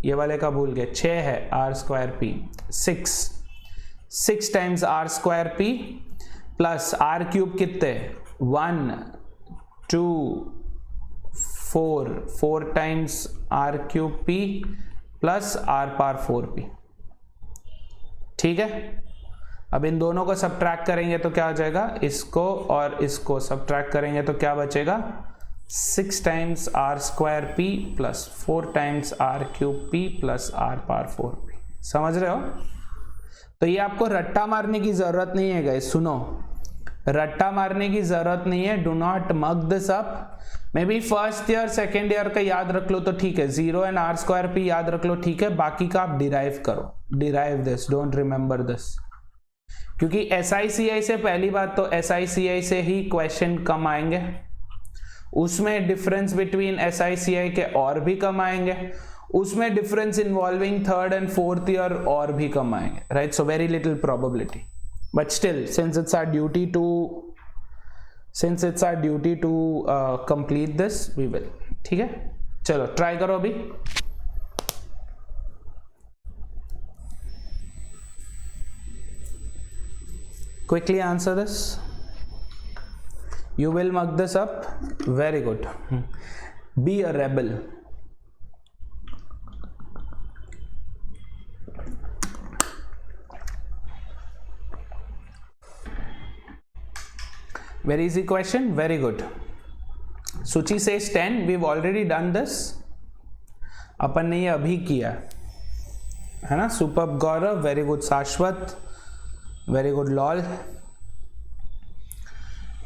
ये वाले का भूल गए, 6 है r²p, 6 times r²p plus r³ कितने? 1 2 4 टाइम्स r³ प्लस r⁴p। ठीक है, अब इन दोनों को सब्ट्रैक्ट करेंगे तो क्या हो जाएगा? इसको और इसको सब्ट्रैक्ट करेंगे तो क्या बचेगा? 6 times r²p plus 4 times r³ plus r⁴p। समझ रहे हो? तो ये आपको रट्टा मारने की जरूरत नहीं है गाइस, सुनो, रट्टा मारने की जरूरत नहीं है। Do not mug this up. May be first year second year का याद रख लो तो ठीक है, 0 एंड r²p याद रख लो, ठीक है, बाकी का आप डिराइव करो, derive this, don't remember this, क्योंकि SICI से पहली बात तो SICI से ही क्वेश्चन कम आएंगे, उसमें डिफरेंस बिटवीन SICI के और भी कम आएंगे, उसमें difference involving 3rd and 4th year और भी कम आएंगे, right? So very little probability, but still since it's our duty to complete this we will. ठीक है, चलो ट्राई करो अभी। Quickly answer this, you will mug this up, very good, be a rebel। very easy question, very good। Suchi says 10, we've already done this, अपन ने ये अभी किया है ना। सुपर्ब गौरव, वेरी गुड शाश्वत, very good lol.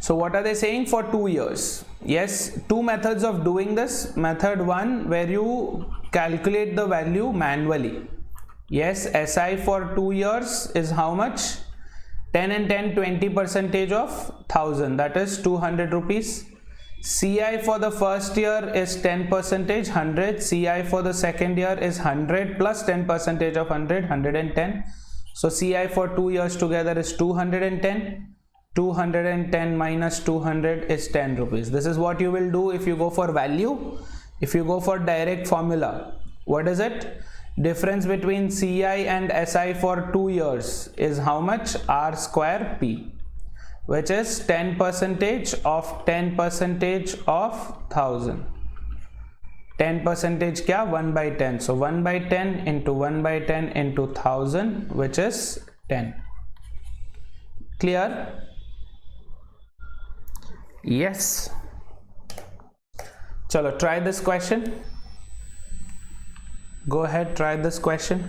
So what are they saying? For 2 years? Yes, 2 methods of doing this. Method 1 where you calculate the value manually. Yes, SI for 2 years is how much? 10 and 10, 20% of 1000, that is 200 rupees. CI for the first year is 10%, 100. CI for the second year is 100 plus 10% of 100, 110. So CI for 2 years together is 210. 210 minus 200 is 10 rupees. This is what you will do if you go for value. If you go for direct formula, what is it? Difference between CI and SI for 2 years is how much? r²p, which is 10% of 10% of 1000. 10% क्या? 1/10. So 1/10 into 1/10 into 1000, which is 10. Clear? Yes. Chalo, try this question. Go ahead, try this question.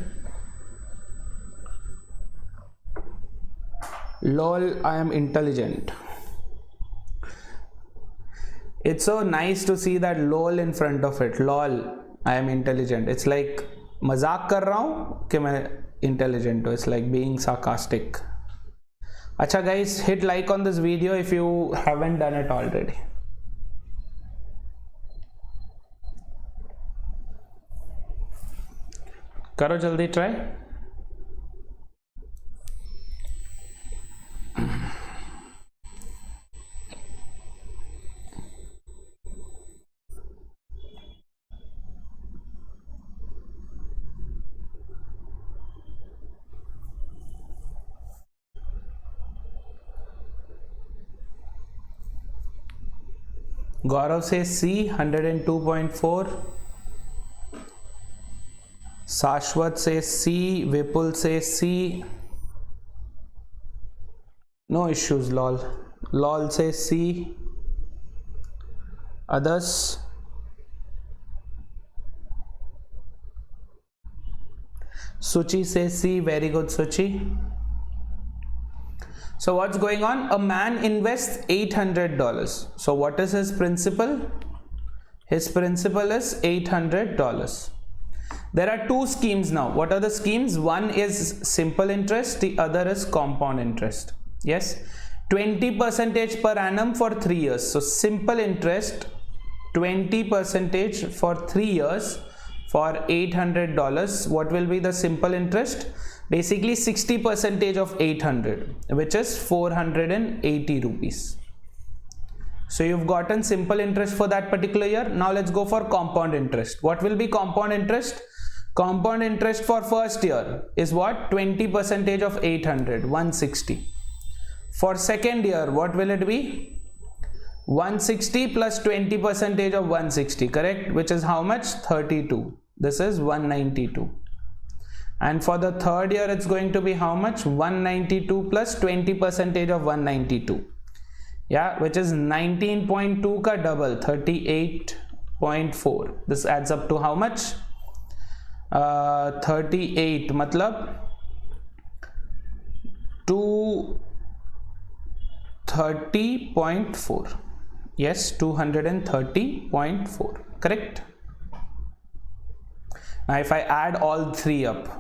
Lol, I am intelligent. It's so nice to see that lol in front of it. Lol, I am intelligent. It's like मजाक कर रहा हूँ कि मैं intelligent हूँ. It's like being sarcastic. अच्छा guys, hit like on this video if you haven't done it already. करो जल्दी ट्राई। गौरव से सी 102.4, शाश्वत से सी, विपुल से सी, नो इश्यूज लॉल, लॉल से सी, अदर्स सुचि से सी, वेरी गुड सुचि। So what's going on? A man invests $800. So what is his principal? His principal is $800. There are two schemes now. What are the schemes? One is simple interest, the other is compound interest. Yes, 20% per annum for 3 years. So simple interest 20% for 3 years for $800. What will be the simple interest? Basically 60% of 800, which is 480 rupees. So you've gotten simple interest for that particular year. Now let's go for compound interest. What will be compound interest? Compound interest for first year is what? 20% of 800, 160. For second year, what will it be? 160 plus 20% of 160, correct? Which is how much? 32. This is 192. And for the third year, it's going to be how much? 192 plus 20% of 192. Yeah, which is 19.2 ka double, 38.4. This adds up to how much? 38, matlab 230.4. Yes, 230.4, correct? Now if I add all three up,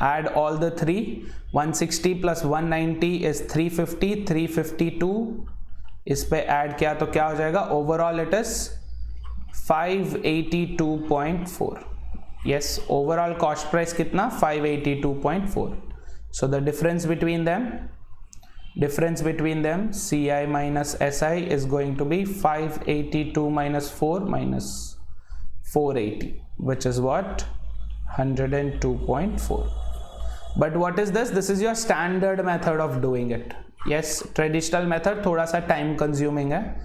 add all the three, 160 plus 190 is 350, 352, इस पे add किया तो क्या हो जाएगा? Overall it is 582.4. yes, overall cost price कितना? 582.4. so the difference between them CI minus SI is going to be 582 minus 4 minus 480, which is what? 102.4. But what is this? This is your standard method of doing it. Yes, traditional method थोड़ा सा time consuming है,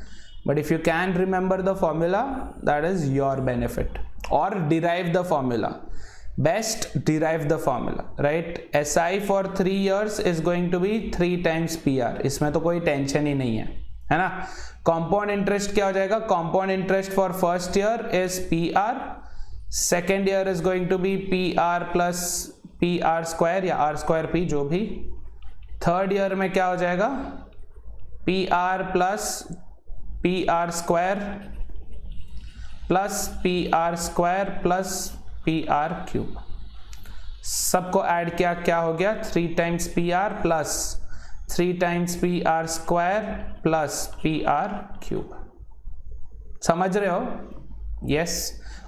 but if you can remember the formula, that is your benefit. Or derive the formula. Best derive the formula, right? SI for 3 years is going to be 3 times PR. इसमें तो कोई tension ही नहीं है ना? Compound interest क्या हो जाएगा? Compound interest for first year is PR. Second year is going to be PR plus PR square या R square P, जो भी. थर्ड ईयर में क्या हो जाएगा? PR plus PR square plus PR square plus PR cube. सबको add किया, क्या हो गया? 3 times PR plus 3 times PR square plus PR cube. समझ रहे हो? Yes.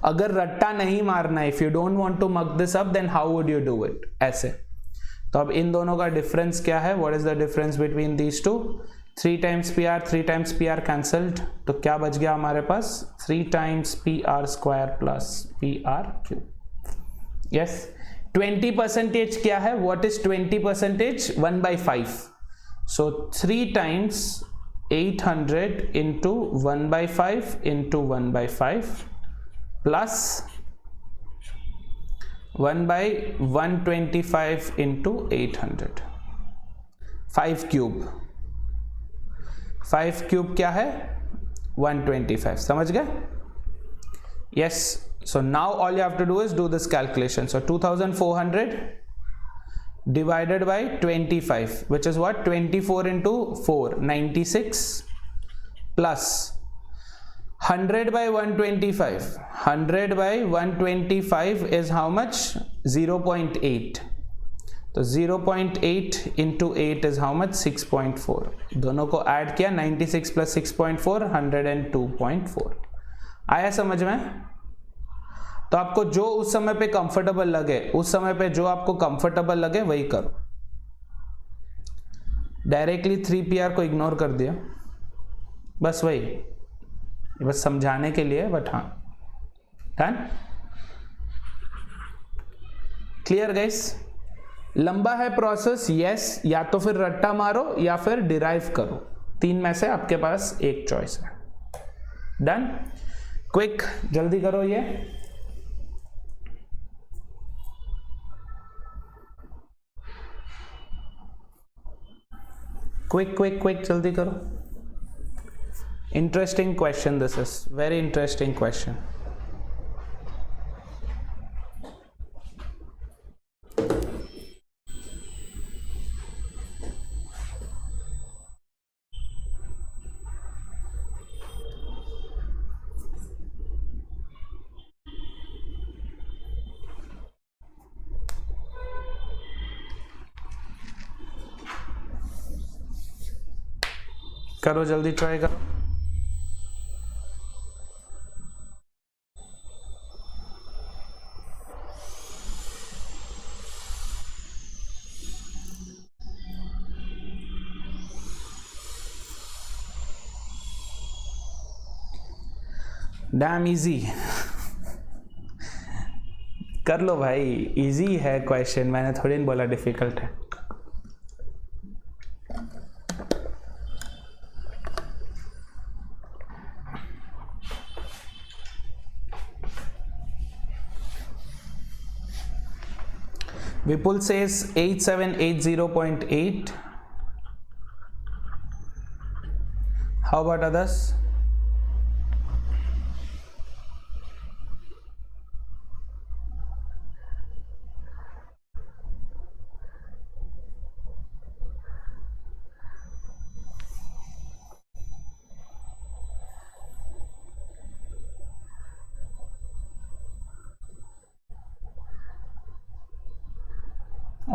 अगर रट्टा नहीं मारना है, if you don't want to mug this up, then how would you do it? ऐसे. तो अब इन दोनों का डिफरेंस क्या है? What is the difference between these two? 3 times PR, 3 times PR cancelled, तो क्या बच गया हमारे पास? 3 times PR square plus PR cube. Yes. 20% क्या है? What is 20%? 1/5. So 3 times 800 into 1/5 into 1/5 plus 1/125 into 800. 5 cube. 5 cube क्या है? 125. समझ गए? Yes. So now all you have to do is do this calculation. So 2400 divided by 25, which is what? 24 into 4, 96, plus 100 by 125. 100 by 125 is how much? 0.8. तो 0.8 into 8 is how much? 6.4. दोनों को add किया, 96 plus 6.4, 102.4. आया समझ में? तो आपको जो उस समय पे कंफर्टेबल लगे, उस समय पे जो आपको कंफर्टेबल लगे वही करो। डायरेक्टली 3PR को इग्नोर कर दिया, बस वही, बस समझाने के लिए, बट हाँ डन। Clear guys? लंबा है प्रोसेस, यस, या तो फिर रट्टा मारो या फिर डिराइव करो, तीन में से आपके पास एक चॉइस है। डन। क्विक, जल्दी करो ये। क्विक क्विक क्विक, जल्दी करो। Interesting question, this is very interesting question. करो जल्दी, ट्राई करो। Dam easy. कर लो भाई, इजी है क्वेश्चन, मैंने थोड़ी नहीं बोला डिफिकल्ट है। Vipul says 8780.8. How about others?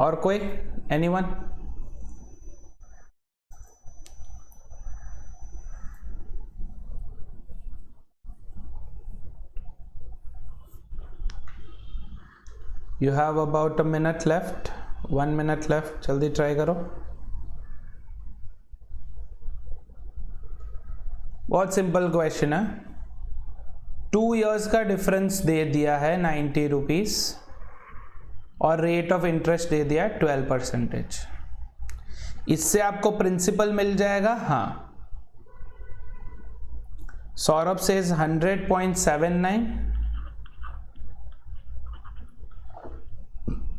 और कोई? Anyone? You have about a minute left, 1 minute left, जल्दी ट्राई करो। बहुत सिंपल क्वेश्चन है। 2 years का डिफरेंस दे दिया है 90 रुपीज और रेट ऑफ इंटरेस्ट दे दिया 12%। इससे आपको प्रिंसिपल मिल जाएगा। हाँ, Saurabh says 100.79।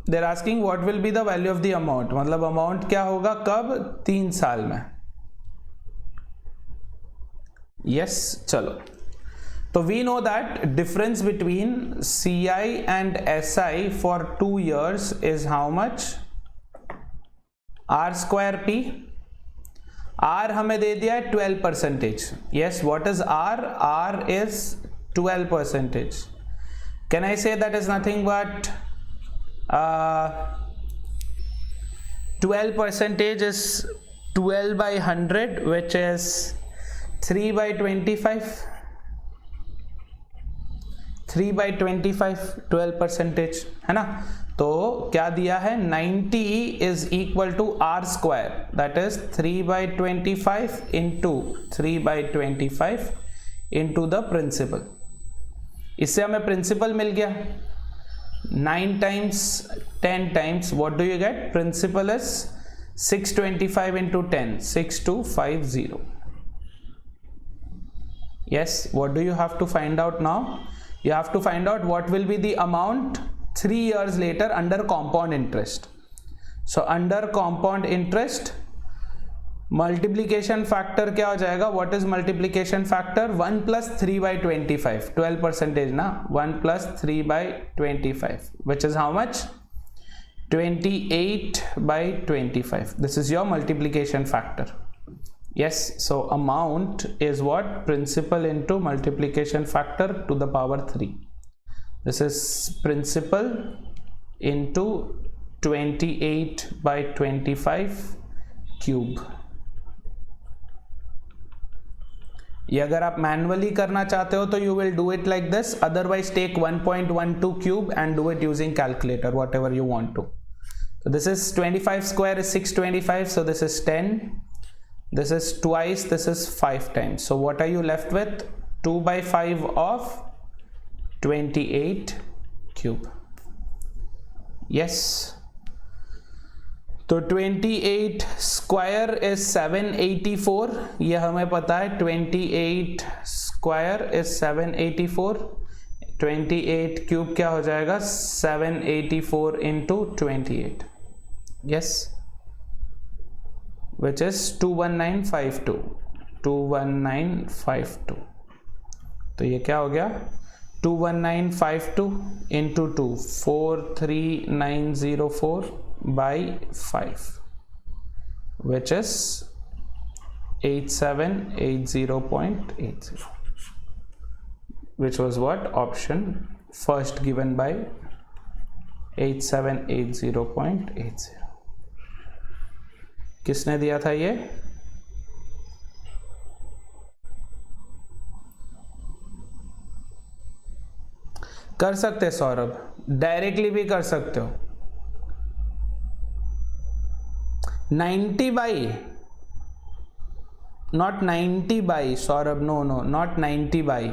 There asking what will be the value of the amount, मतलब अमाउंट क्या होगा कब? 3 साल में। यस, चलो। So we know that difference between CI and SI for 2 years is how much? R square P. R हमें दे दिया है 12%. Yes, what is R? R is 12%. Can I say that is nothing but 12% is 12 by 100, which is 3 by 25. 3 by 25, 12% है ना। तो क्या दिया है? 90 is equal to R square, that is 3 by 25 into 3 by 25 into the principal। इससे हमें principal मिल गया 9 times 10 times, what do you get? Principal is 625 into 10, 6250। Yes, what do you have to find out now? You have to find out what will be the amount 3 years later under compound interest. So under compound interest, multiplication factor क्या हो जाएगा? What is multiplication factor? 1 plus 3 by 25, 12% ना, 1 plus 3 by 25, which is how much? 28 by 25. This is your multiplication factor. Yes, so amount is what? Principal into multiplication factor to the power 3. This is principal into 28 by 25 cube. ये अगर आप manually करना चाहते हो तो you will do it like this, otherwise take 1.12 cube and do it using calculator, whatever you want to. So this is 25 square is 625, so this is 10, this is twice, this is 5 times. So what are you left with? 2 by 5 of 28 cube. Yes. तो 28 square is 784, ये हमें पता है. 28 square is 784, 28 cube क्या हो जाएगा? 784 into 28. Yes, which is 21952. 21952. तो ये क्या हो गया? 21952 into 2, 43904 by 5, which is 8780.80, which was what? Option first given by 8780.80. किसने दिया था ये? कर सकते सौरभ, डायरेक्टली भी कर सकते हो. 90 by, not 90 by, Saurabh, no, not 90 by.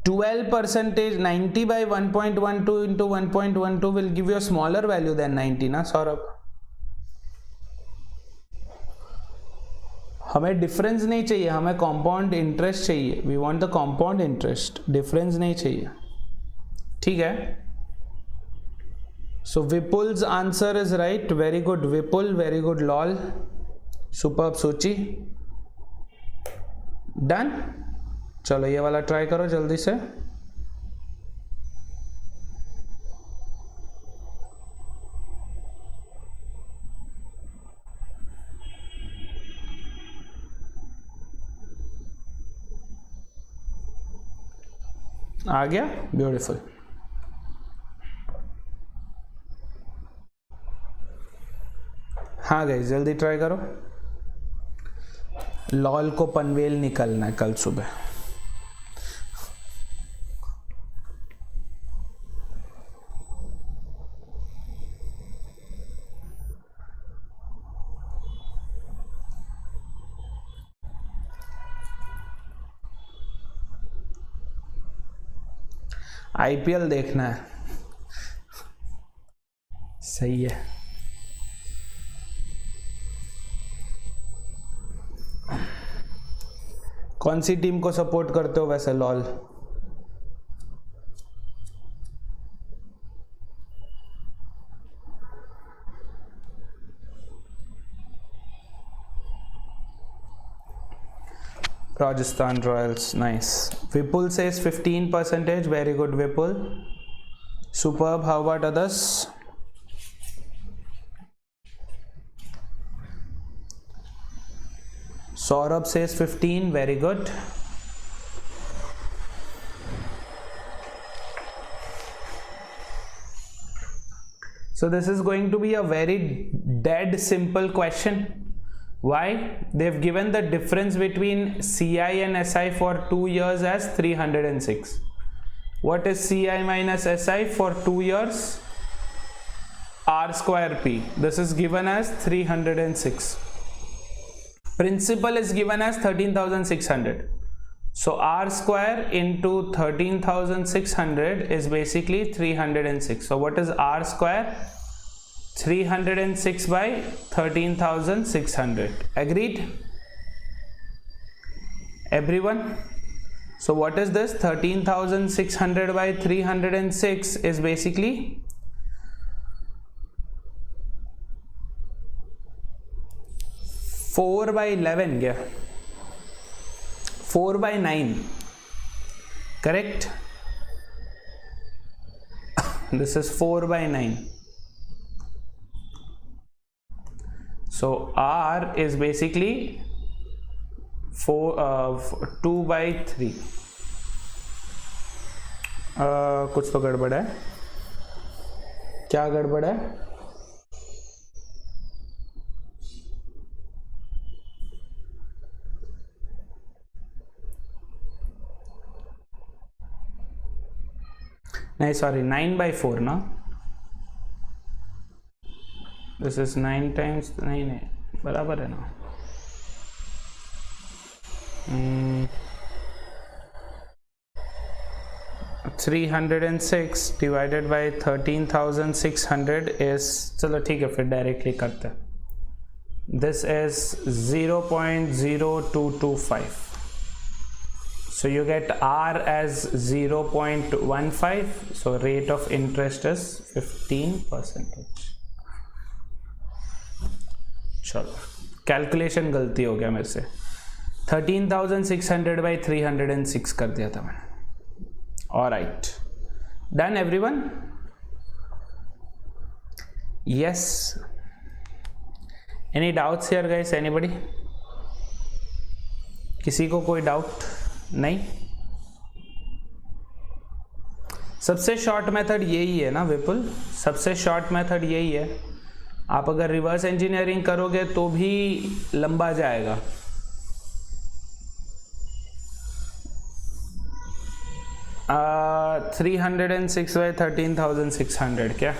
12%, 90 by 1.12 into 1.12 will give you a smaller value than 90, ना Saurabh? हमें डिफरेंस नहीं चाहिए, हमें कंपाउंड इंटरेस्ट चाहिए. We want the compound interest, difference नहीं चाहिए. ठीक है. So Vipul's answer is right. Very good Vipul, very good lol, superb Suchi. Done. चलो ये वाला ट्राई करो जल्दी से. आ गया? ब्यूटीफुल. हाँ गाइस, जल्दी ट्राई करो. लॉल को पनवेल निकलना है कल सुबह. आईपीएल देखना है. सही है. कौन सी टीम को सपोर्ट करते हो वैसे lol? Rajasthan Royals, nice. Vipul says 15%, very good Vipul. Superb. How about others? Saurabh says 15, very good. So this is going to be a very dead simple question. Why? They've given the difference between CI and SI for 2 years as 306. What is CI minus SI for 2 years? R square P. This is given as 306. Principal is given as 13,600. So R square into 13,600 is basically 306. So what is R square? 306 by 13,600. Agreed? Everyone? So what is this? 13,600 by 306 is basically 4 by 11. Yeah, 4 by 9. Correct? This is 4 by 9. So R is basically 2 by 3. कुछ तो गड़बड़ है. क्या गड़बड़ है? नहीं sorry 9/4 ना, this is 9 times, नहीं बराबर है ना। 306 डिवाइडेड बाई 13,600 इज, चलो ठीक है फिर डायरेक्टली करते हैं। This is 0.0225, so you get R as 0.15, so rate of interest is 15%. चलो कैलकुलेशन गलती हो गया मेरे से, 13,600 बाई 306 कर दिया था मैंने। Alright, done everyone? Yes, any doubts here guys, anybody? किसी को कोई डाउट नहीं? सबसे शॉर्ट मेथड यही है ना विपुल, सबसे शॉर्ट मेथड यही है। आप अगर रिवर्स इंजीनियरिंग करोगे तो भी लंबा जाएगा। आ, 306 बाई 13,600 क्या?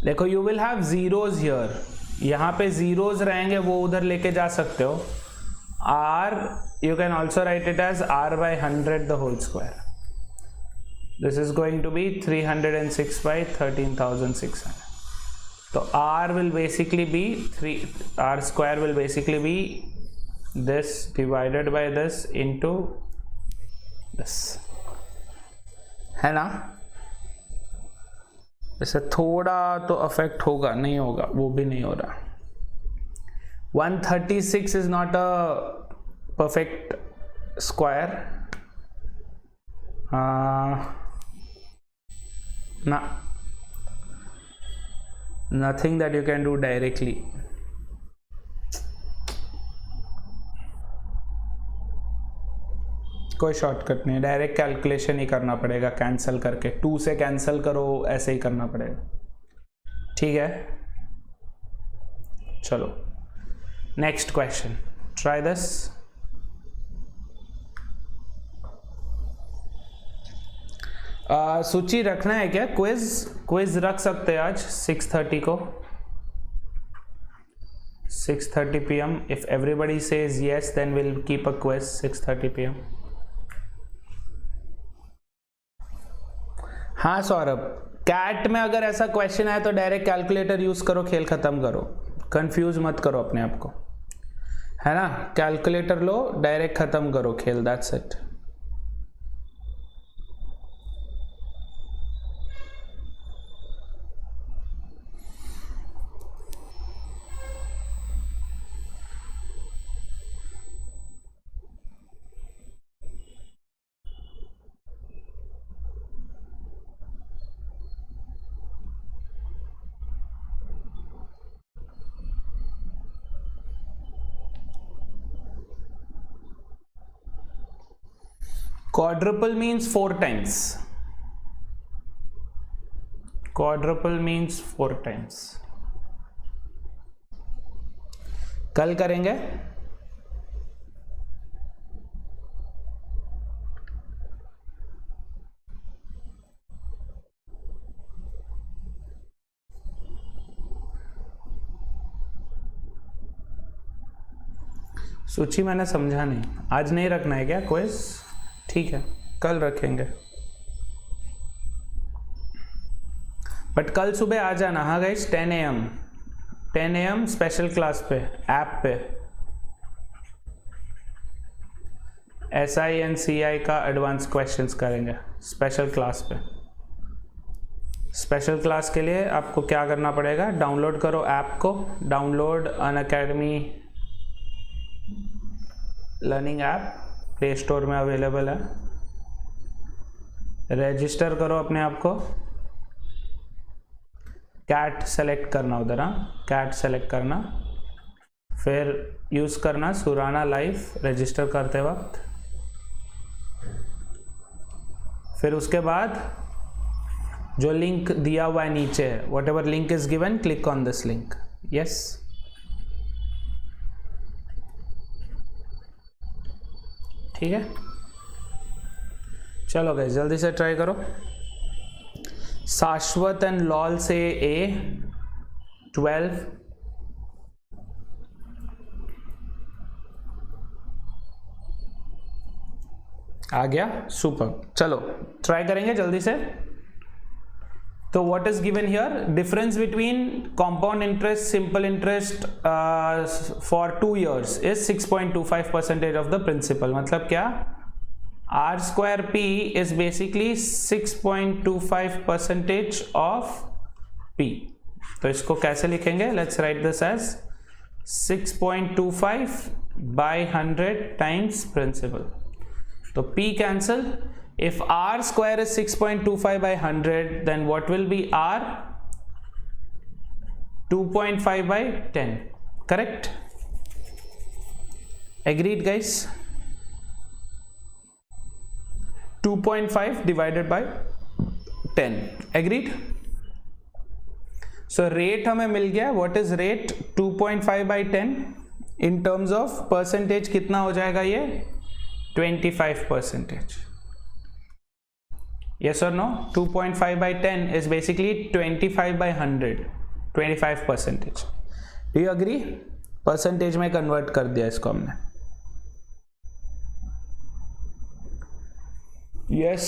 देखो you will have zeros here, यहाँ पे जीरोज रहेंगे, वो उधर लेके जा सकते हो। R you can also write it as R by 100 the whole square. This is going to be 306 by 13,600. So R will basically be R square will basically be this divided by this into this, है ना? इससे थोड़ा तो affect होगा, नहीं होगा वो भी नहीं हो रहा। 136 is not a perfect square. Nothing that you can do directly. कोई शॉर्टकट नहीं है, डायरेक्ट कैलकुलेशन ही करना पड़ेगा, कैंसिल करके 2 से कैंसिल करो, ऐसे ही करना पड़ेगा। ठीक है, चलो नेक्स्ट क्वेश्चन, ट्राई दिस। सूची रखना है क्या? क्विज रख सकते हैं आज 6:30 को, 6:30 PM. If everybody says yes, then we'll keep a quiz 6:30 PM. हाँ सौरभ, कैट में अगर ऐसा क्वेश्चन आए तो डायरेक्ट कैलकुलेटर यूज करो, खेल खत्म करो, कंफ्यूज मत करो अपने आप को, है ना? कैलकुलेटर लो, डायरेक्ट खत्म करो खेल, that's it. Quadruple means 4 times. Quadruple means 4 times. कल करेंगे। सूची मैंने समझा नहीं, आज नहीं रखना है क्या क्विज? ठीक है, कल रखेंगे, बट कल सुबह आ जाना। हाँ गाइस, 10 AM स्पेशल क्लास पे, ऐप पे SINCI का एडवांस क्वेश्चंस करेंगे स्पेशल क्लास पे। स्पेशल क्लास के लिए आपको क्या करना पड़ेगा? डाउनलोड करो ऐप को, download Unacademy learning app, play store में अवेलेबल है। रजिस्टर करो अपने आप को, कैट सेलेक्ट करना उधर, हाँ कैट सेलेक्ट करना, फिर यूज़ करना सुराना लाइव रजिस्टर करते वक्त। फिर उसके बाद जो लिंक दिया हुआ है नीचे है, what ever link is given, click on this link. Yes, ठीक है, चलो गाइस जल्दी से ट्राई करो। शाश्वत एंड लॉल से ए 12, आ गया, सुपर। चलो ट्राई करेंगे जल्दी से। तो what is given here, difference between compound interest simple interest for 2 years is 6.25% of the principal. मतलब क्या, R square P is basically 6.25% of P. तो इसको कैसे लिखेंगे, let's write this as 6.25 by 100 times principal. तो P cancel. If R square is 6.25 by 100, then what will be R? 2.5 by 10. Correct? Agreed, guys? 2.5 divided by 10. Agreed? So rate हमें मिल गया. What is rate? 2.5 by 10. In terms of percentage कितना हो जाएगा ये? 25%. Yes or no? 2.5 by 10 is basically 25 by 100. 25%. Do you agree? Percentage में convert कर दिया इसको हमने. Yes.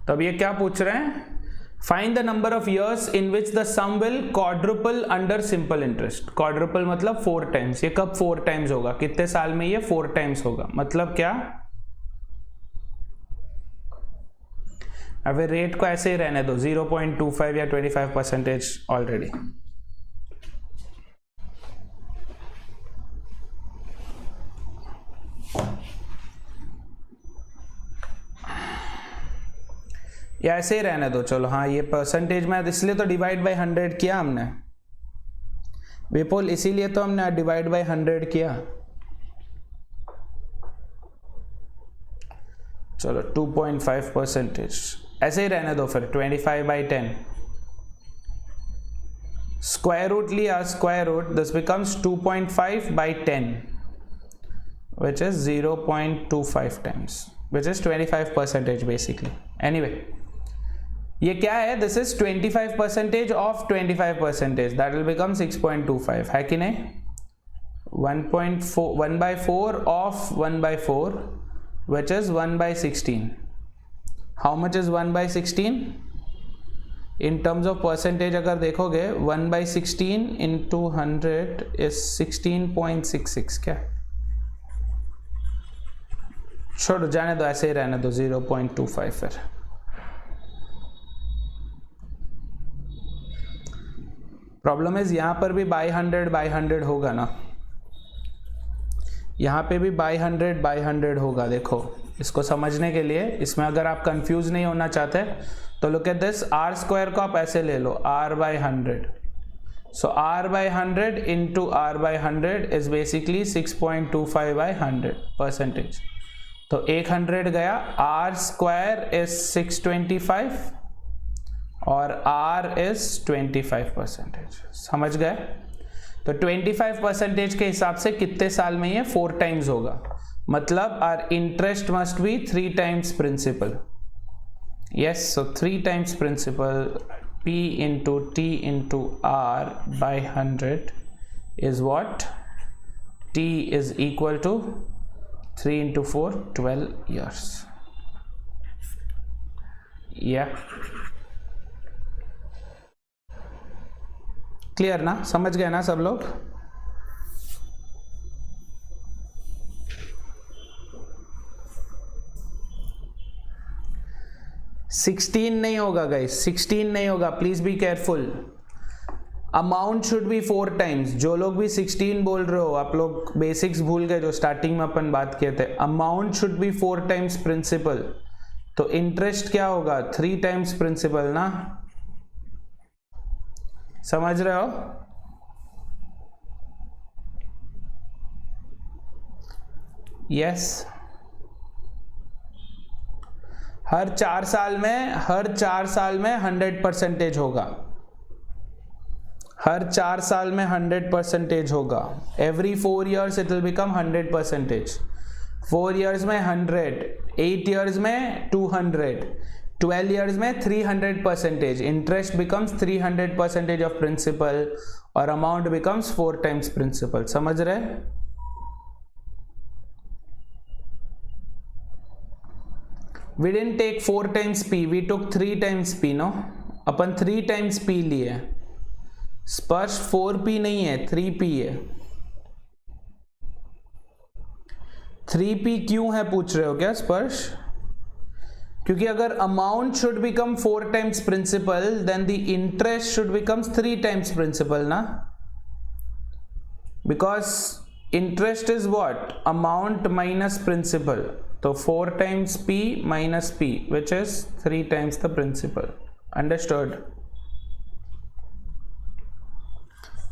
तब ये क्या पूछ रहे हैं? Find the number of years in which the sum will quadruple under simple interest. Quadruple मतलब 4 times. ये कब 4 times होगा? कितने साल में ये 4 times होगा? मतलब क्या? अब रेट को ऐसे ही रहने दो, 0.25 या 25% ऑलरेडी. या ऐसे ही रहने दो. चलो हाँ, ये परसेंटेज में इसलिए तो डिवाइड बाय 100 किया हमने विपुल, इसीलिए तो हमने डिवाइड बाय 100 किया. चलो 2.5%, ऐसे ही रहने दो. फिर 25 by 10 स्क्वायर रूट लिया, square root, this becomes 2.5 by 10 which is 0.25 times which is 25% basically. Anyway, ये क्या है, this is 25% of 25%, that will become 6.25, है कि नहीं? 1/4 of 1/4 which is 1/16. How much is 1/16? In terms of percentage अगर देखोगे 1/16 into 100 is 16.66. क्या छोड़ो, जाने दो, ऐसे ही रहने दो, 0.25. फिर प्रॉब्लम इज यहां पर भी बाय 100 होगा ना, यहाँ पे भी बाय 100 होगा. देखो इसको समझने के लिए, इसमें अगर आप कंफ्यूज नहीं होना चाहते तो look at this, R square को आप ऐसे ले लो, r/100. So r/100 into r/100 is basically 6.25 by 100%. तो 100 गया, आर स्क्वायर इज 625 और r इज 25%. समझ गए? तो 25% के हिसाब से कितने साल में ये 4 times होगा. मतलब are interest must be 3 times principal. Yes, so 3 times principal, p into t into r by 100 is what? t is equal to 3 into 4, 12 years. Yeah. Clear ना? समझ गए ना सब लोग? $16 नहीं होगा गाइस, 16 नहीं होगा, please be careful. Amount should be 4 times. जो लोग भी 16 बोल रहे हो, आप लोग बेसिक्स भूल गए जो स्टार्टिंग में अपन बात किए थे. Amount should be 4 times principal. तो इंटरेस्ट क्या होगा? 3 times प्रिंसिपल ना. समझ रहे हो? यस. हर 4 साल में 100% होगा. हर 4 साल में 100% होगा. Every 4 years it will become 100%. 4 years में 100, 8 years में 200, 12 years में 300%. Interest becomes 300% of principal और amount becomes 4 times principal. समझ रहे? We didn't take 4 times P, we took 3 times P, no? Upon 3 times P लिए. स्पर्श 4P नहीं है, 3P है. 3P क्यों है पूछ रहे हो क्या स्पर्श? क्योंकि अगर amount should become 4 times principal then the interest should becomes 3 times principal ना, because interest is what? Amount minus principal. तो 4 times P minus P which is 3 times the principal. Understood?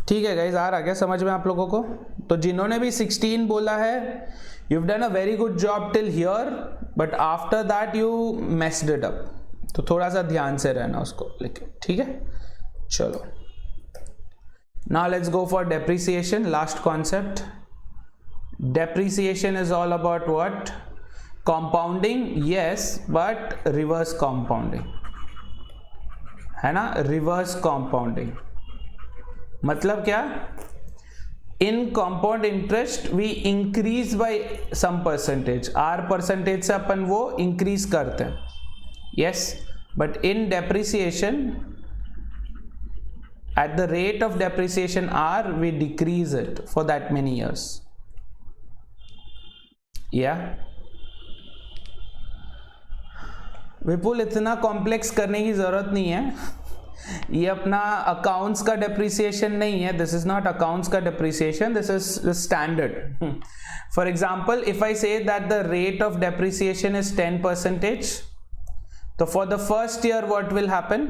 ठीक है गाइज, आ रहा क्या समझ में आप लोगों को? तो जिन्होंने भी 16 बोला है, you've done a very good job till here, but after that you messed it up. तो थोड़ा सा ध्यान से रहना उसको लेके, ठीक है? चलो, now let's go for depreciation, last concept. Depreciation is all about what? Compounding, yes, but reverse compounding, है ना? Reverse compounding मतलब क्या? In compound interest we increase by some percentage. R percentage से अपन वो increase करते हैं, yes, but in depreciation at the rate of depreciation R we decrease it for that many years. Yeah. विपुल इतना complex करने की जरूरत नहीं है, ये अपना अकाउंट्स का डेप्रिसिएशन नहीं है. दिस इज नॉट अकाउंट्स का depreciation, this is standard. For example if I say that the rate of depreciation is 10%, तो for the first year what will happen?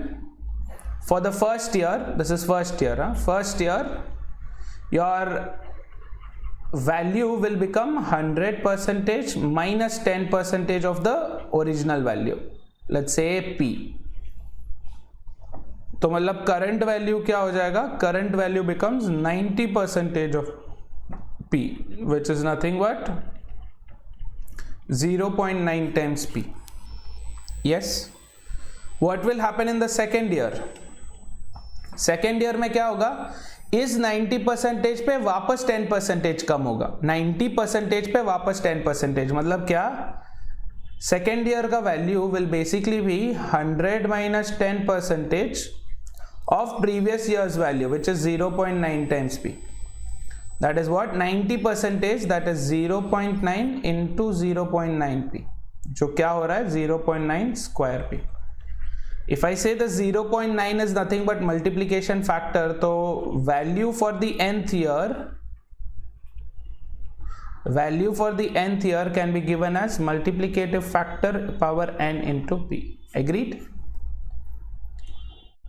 For the first year, this is first year, first year your value will become 100% minus 10% of the original value. Let's say P. तो मतलब current value क्या हो जाएगा? Current value becomes 90% of P, which is nothing but 0.9 times P. Yes. What will happen in the second year? Second year में क्या होगा? इस 90% पे वापस 10% कम होगा. 90% पे वापस 10% मतलब क्या? सेकेंड ईयर का वैल्यू विल बेसिकली भी 100 minus 10% of previous year's value, which is 0.9 times P. That is what? 90%, that is 0.9 into 0.9 P, जो क्या हो रहा है? 0.9 square P. If I say the 0.9 is nothing but multiplication factor, तो value for the nth year can be given as multiplicative factor power n into P. Agreed?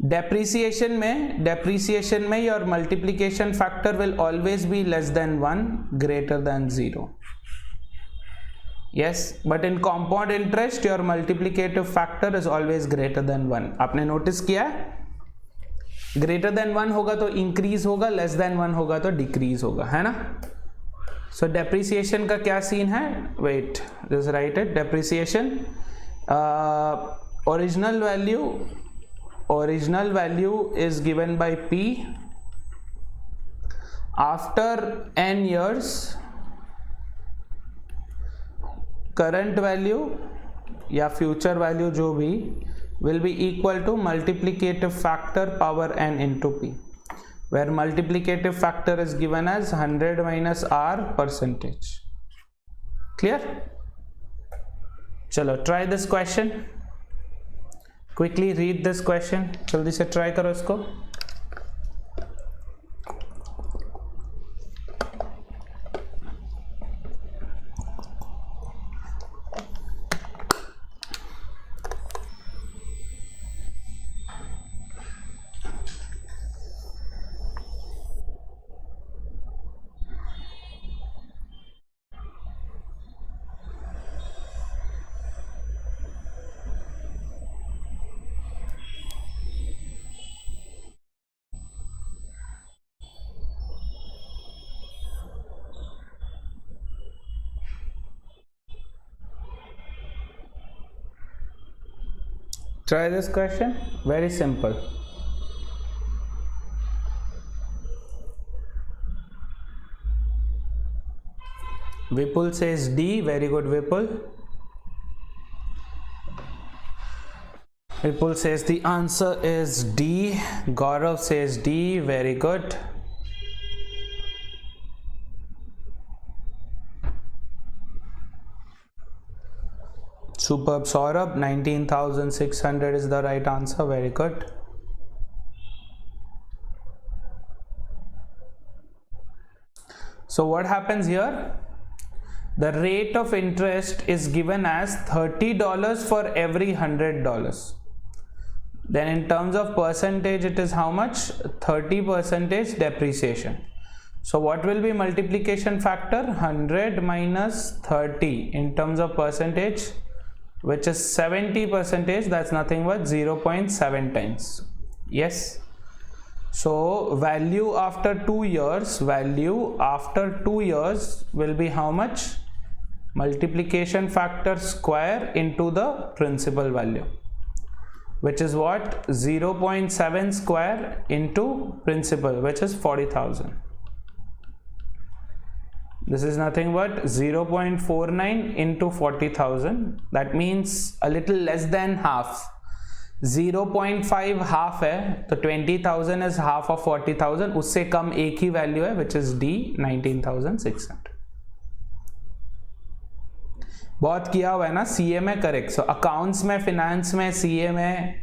Depreciation में your multiplication factor will always be less than 1, greater than 0. Yes, but in compound interest your multiplicative factor is always greater than 1. आपने notice किया है? greater than 1 होगा तो increase होगा, less than 1 होगा तो decrease होगा, है ना? So depreciation का क्या सीन है? Wait, just write it. Depreciation, original value is given by P. After n years current value या फ्यूचर वैल्यू जो भी will be equal to multiplicative factor power n into P, where multiplicative factor is given as 100 minus R%. Clear? चलो try this question. Quickly read this question. जल्दी से try करो इसको. Try this question, very simple. Vipul says D, very good Vipul. Vipul says the answer is D. Gaurav says D, very good. Superb. Saurabh, 19,600 is the right answer, very good. So what happens here? The rate of interest is given as $30 for every $100. Then in terms of percentage, it is how much? 30% depreciation. So what will be multiplication factor? 100 minus 30 in terms of percentage, which is 70%. That's nothing but 0.7 times. Yes. So value after 2 years, will be how much? Multiplication factor square into the principal value, which is what? 0.7 square into principal, which is 40,000. This is nothing but 0.49 into 40,000. That means a little less than half. 0.5 half है, तो 20,000 is half of 40,000. उससे कम एक ही value है, which is D, 19,600. बहुत किया हुआ है ना CA में, करेक्ट. सो अकाउंट्स में, फिनेंस में, CA में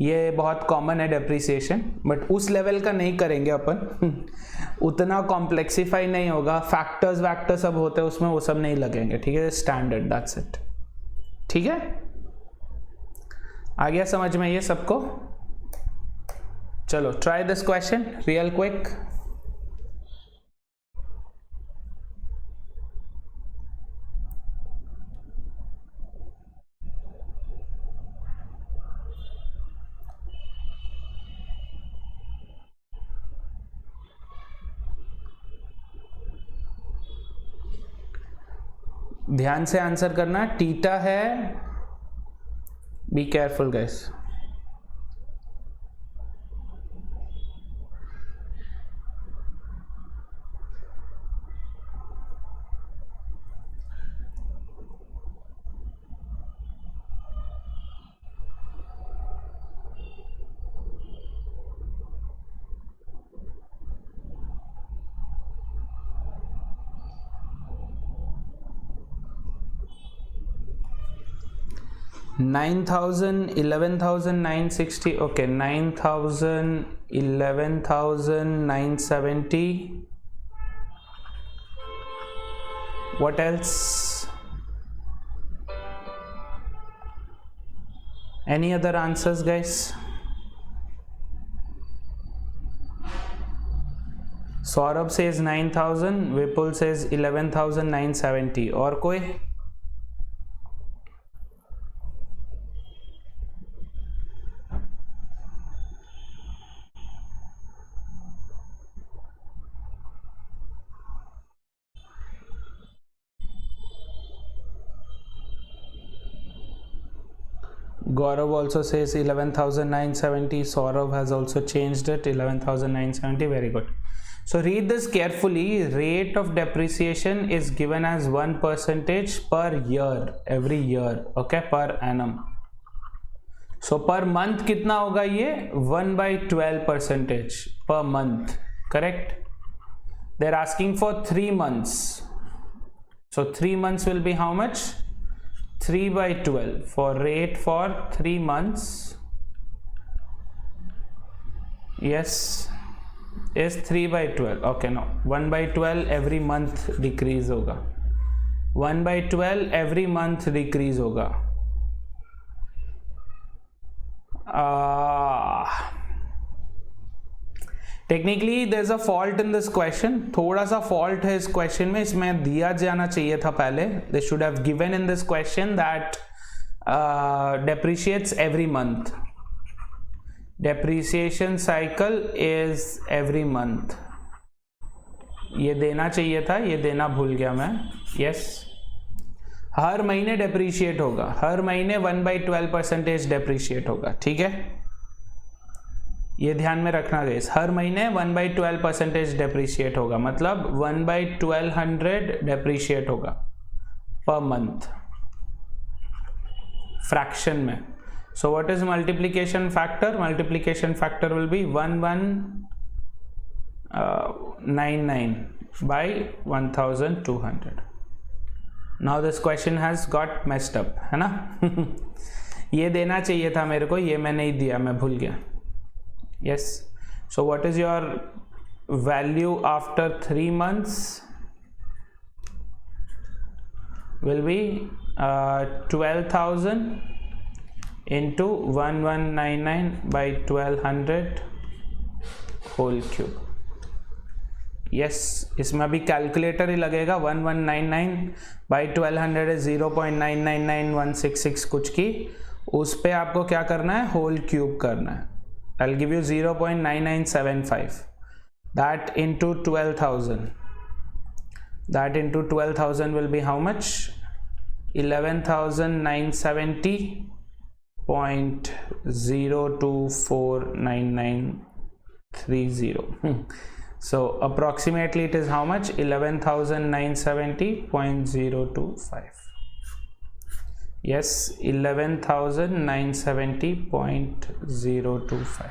ये बहुत कॉमन है डेप्रिसिएशन, बट उस लेवल का नहीं करेंगे अपन. उतना कॉम्प्लेक्सिफाई नहीं होगा. फैक्टर्स सब होते हैं उसमें, वो सब नहीं लगेंगे. ठीक है, स्टैंडर्ड, दैट्स इट. ठीक है, आ गया समझ में ये सबको? चलो, try this question real quick. ध्यान से आंसर करना. टीटा है, be careful guys. $9,000, $11,960. Okay, $9,000, $11,970. What else? Any other answers, guys? Saurabh says 9,000. Vipul says 11,970. और कोई? Gaurav also says 11,970. Saurav has also changed it, 11,970. Very good. So read this carefully. Rate of depreciation is given as 1% per year, every year. Okay, per annum. So per month कितना होगा ये? 1/12% per month. Correct? They're asking for 3 months. So 3 months will be how much? 3/12 for rate for 3 months. Yes, is 3/12. Okay, no, 1/12 every month decrease होगा. 1/12 every month decrease होगा. Technically there is a fault in this question. थोड़ा सा fault है इस question में. इसमें दिया जाना चाहिए था पहले. They should have given in this question that depreciates every month. Depreciation cycle is every month. ये देना चाहिए था, ये देना भूल गया मैं. Yes. हर महीने डेप्रीशिएट होगा, हर महीने 1/12% डेप्रीशिएट होगा, ठीक है, ये ध्यान में रखना गाइस, हर महीने 1/12% डेप्रीशिएट होगा, मतलब 1/1200 डेप्रीशिएट होगा पर मंथ फ्रैक्शन में. सो what is multiplication factor? Multiplication factor will be 1199 by 1200. Now this question has got messed up, है ना? ये देना चाहिए था मेरे को, ये मैं नहीं दिया, मैं भूल गया. Yes. So what is your value after 3 months? Will be 12,000 into 1199 by 1200 whole cube. Yes, इसमें अभी कैलकुलेटर ही लगेगा. 1199 by 1200 is 0.999166 कुछ की, उस पे आपको क्या करना है, होल क्यूब करना है. I'll give you 0.9975. That into 12,000. That into 12,000 will be how much? 11,970.02499930. So approximately it is how much? 11,970.025. Yes, 11,970.025.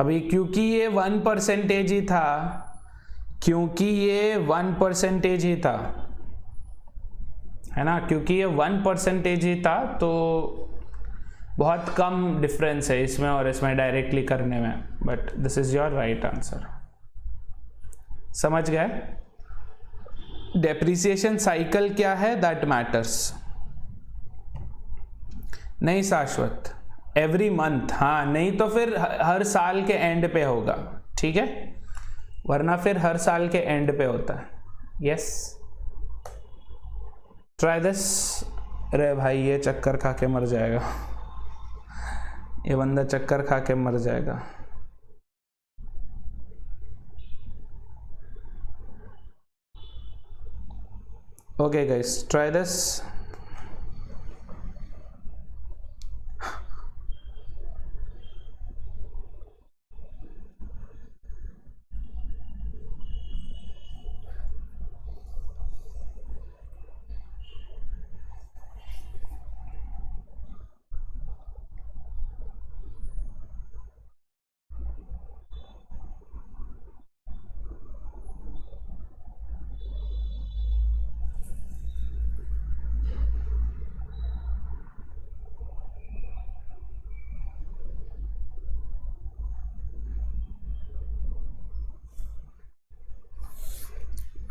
अभी क्योंकि ये 1% ही था, क्योंकि ये 1% ही था, है ना, क्योंकि ये 1% ही था, तो बहुत कम डिफरेंस है इसमें और इसमें डायरेक्टली करने में. But this is your right answer. समझ गए? डेप्रिसिएशन साइकिल क्या है, दैट मैटर्स. नहीं शाश्वत, एवरी मंथ. हाँ, नहीं तो फिर हर साल के एंड पे होगा, ठीक है, वरना फिर हर साल के एंड पे होता है. Yes, try this. अरे भाई ये चक्कर खा के मर जाएगा, ये बंदा चक्कर खा के मर जाएगा. Okay guys, try this.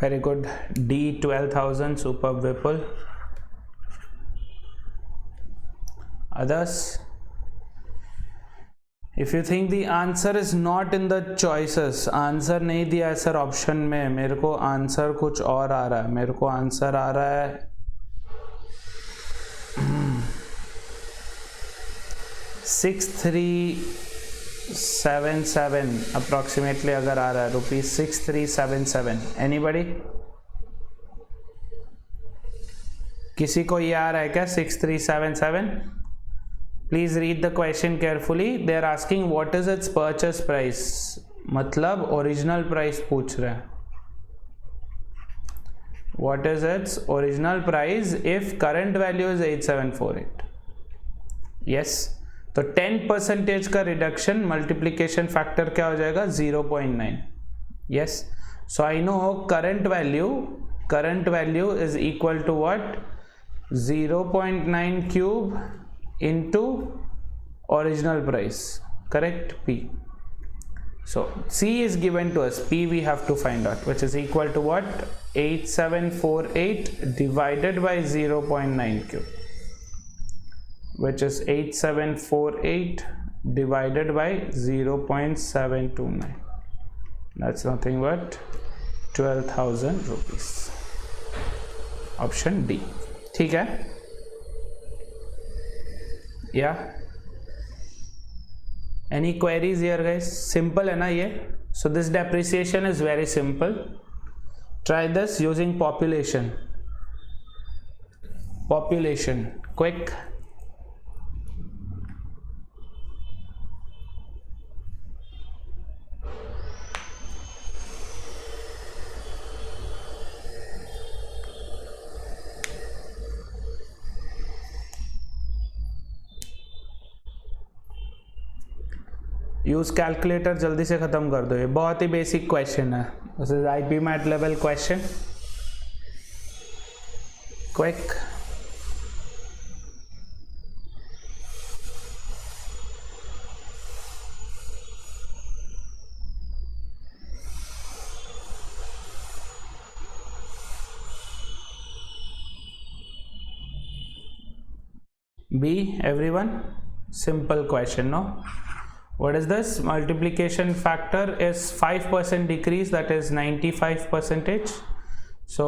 Very good. D 12,000. Superb, Vipul. Others? If you think the answer is not in the choices, answer नहीं दिया है सर ऑप्शन में, मेरे को आंसर कुछ और आ रहा है. मेरे को आंसर आ रहा है 6377 अप्रोक्सीमेटली अगर आ रहा है, ₹6377. एनीबडी? किसी को ये आ रहा है क्या 6377? Please read the question carefully. They are asking what is its purchase price, मतलब ओरिजिनल प्राइस पूछ रहे हैं. What is its original price if current value is 8748. Yes, तो 10% का रिडक्शन, मल्टीप्लीकेशन फैक्टर क्या हो जाएगा, 0.9. Yes, so I know current value is equal to what, 0.9 cube into original price, correct? P. So C is given to us, P we have to find out, which is equal to what, 8748 divided by 0.9 cube, which is 8748 divided by 0.729. That's nothing but 12,000 rupees. Option D. ठीक है? Yeah. Any queries here guys? Simple है ना ये? So this depreciation is very simple. Try this using population. population, quick. Use calculator, जल्दी से खत्म कर दो, ये बहुत ही बेसिक क्वेश्चन है. This is IPMAT level question. Quick. B, everyone, simple question, no? What is this? Multiplication factor is 5% decrease, that is 95%. So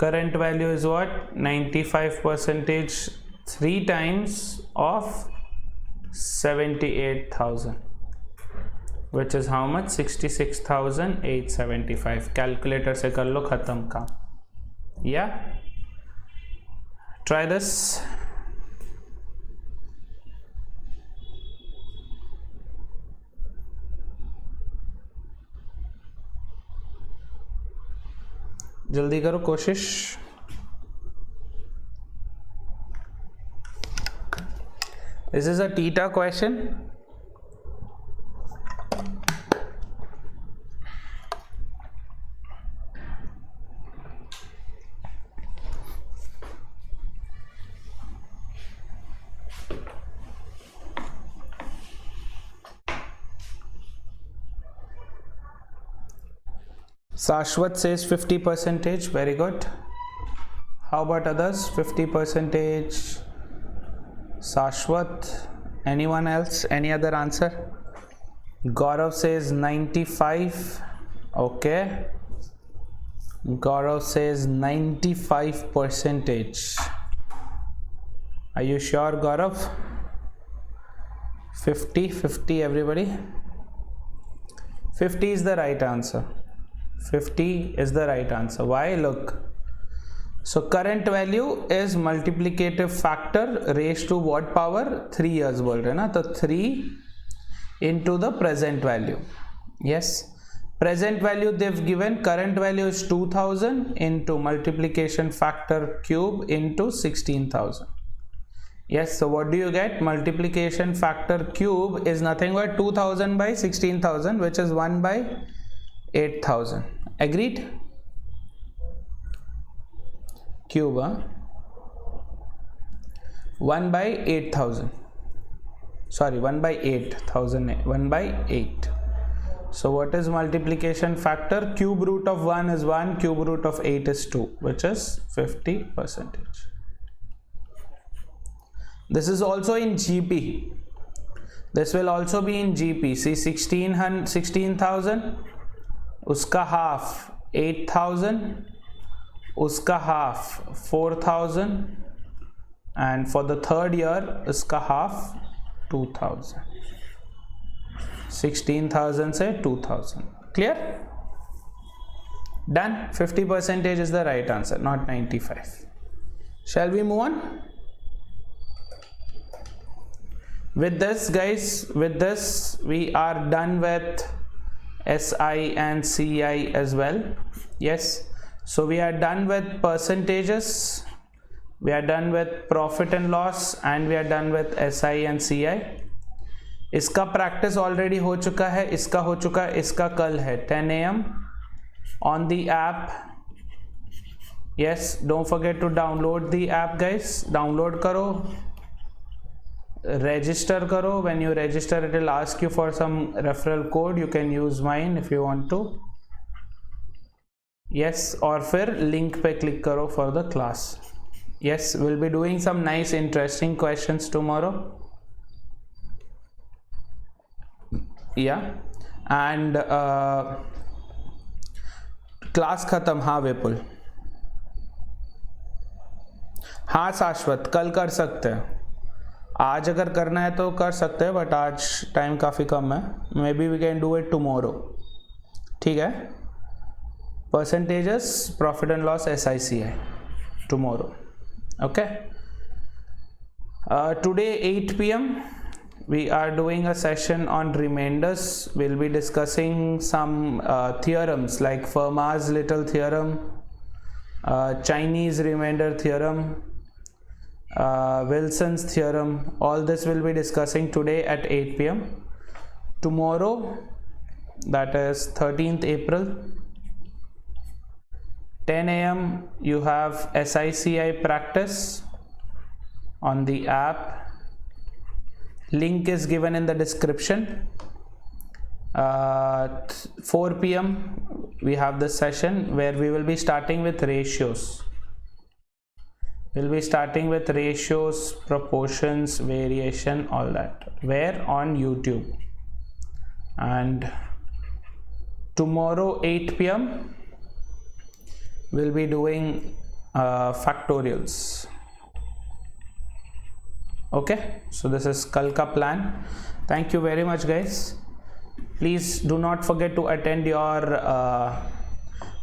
current value is what? 95%, 3 times of 78,000, which is how much? 66,875. Calculator से कर लो खत्म काम. Yeah, try this. जल्दी करो कोशिश. This is a theta question. Shashwat says 50%. Very good. How about others? 50%. Shashwat. Anyone else? Any other answer? Gaurav says 95. Okay. Gaurav says 95%. Are you sure, Gaurav? 50 everybody. 50 is the right answer. 50 is the right answer. Why? Look, so current value is multiplicative factor raised to what power? 3 years बोल रहे ना, तो 3 into the present value. Yes, present value they've given, current value is 2000 into multiplication factor cube into 16,000. Yes, so what do you get? Multiplication factor cube is nothing but 2000 by 16,000, which is 1 by 8,000. Agreed? Cube, 1 by 8,000. Sorry, 1 by 8,000. 1 by 8. So what is multiplication factor? Cube root of 1 is 1. Cube root of 8 is 2, which is 50%. This is also in GP. This will also be in GP. See, 16,000. उसका half 8,000, उसका half 4,000, and for the third year उसका half 2,000. 16,000 से 2,000. Clear? Done. 50% is the right answer, not 95. Shall we move on? With this, guys, with this we are done with SI and CI as well. Yes, so we are done with percentages, we are done with profit and loss, and we are done with SI and CI. इसका practice already हो चुका है, इसका हो चुका है, इसका कल है 10 AM on the app. Yes, don't forget to download the app, guys. Download करो, register करो. When you register, it will ask you for some referral code. You can use mine if you want to. Yes, और फिर link पे click करो for the class. Yes, we'll be doing some nice interesting questions tomorrow. Yeah, and class खत्म. हाँ विपुल, हाँ शाश्वत, कल कर सकते हैं. आज अगर करना है तो कर सकते हैं, बट आज टाइम काफ़ी कम है. Maybe we can do it tomorrow. ठीक है, percentages, profit and loss, SICI tomorrow. Okay. Today 8 p.m. we are doing a session on remainders. We'll be discussing some theorems like Fermat's little theorem, Chinese remainder theorem, Wilson's theorem. All this we'll be discussing today at 8 p.m. Tomorrow, that is 13th April, 10 a.m. you have SICI practice on the app. Link is given in the description. 4 p.m. we have this session where we will be starting with ratios. We'll be starting with ratios, proportions, variation, all that. Where? On YouTube. And tomorrow 8 p.m. we'll be doing factorials. Okay, so this is Kal ka plan. Thank you very much, guys. Please do not forget to attend your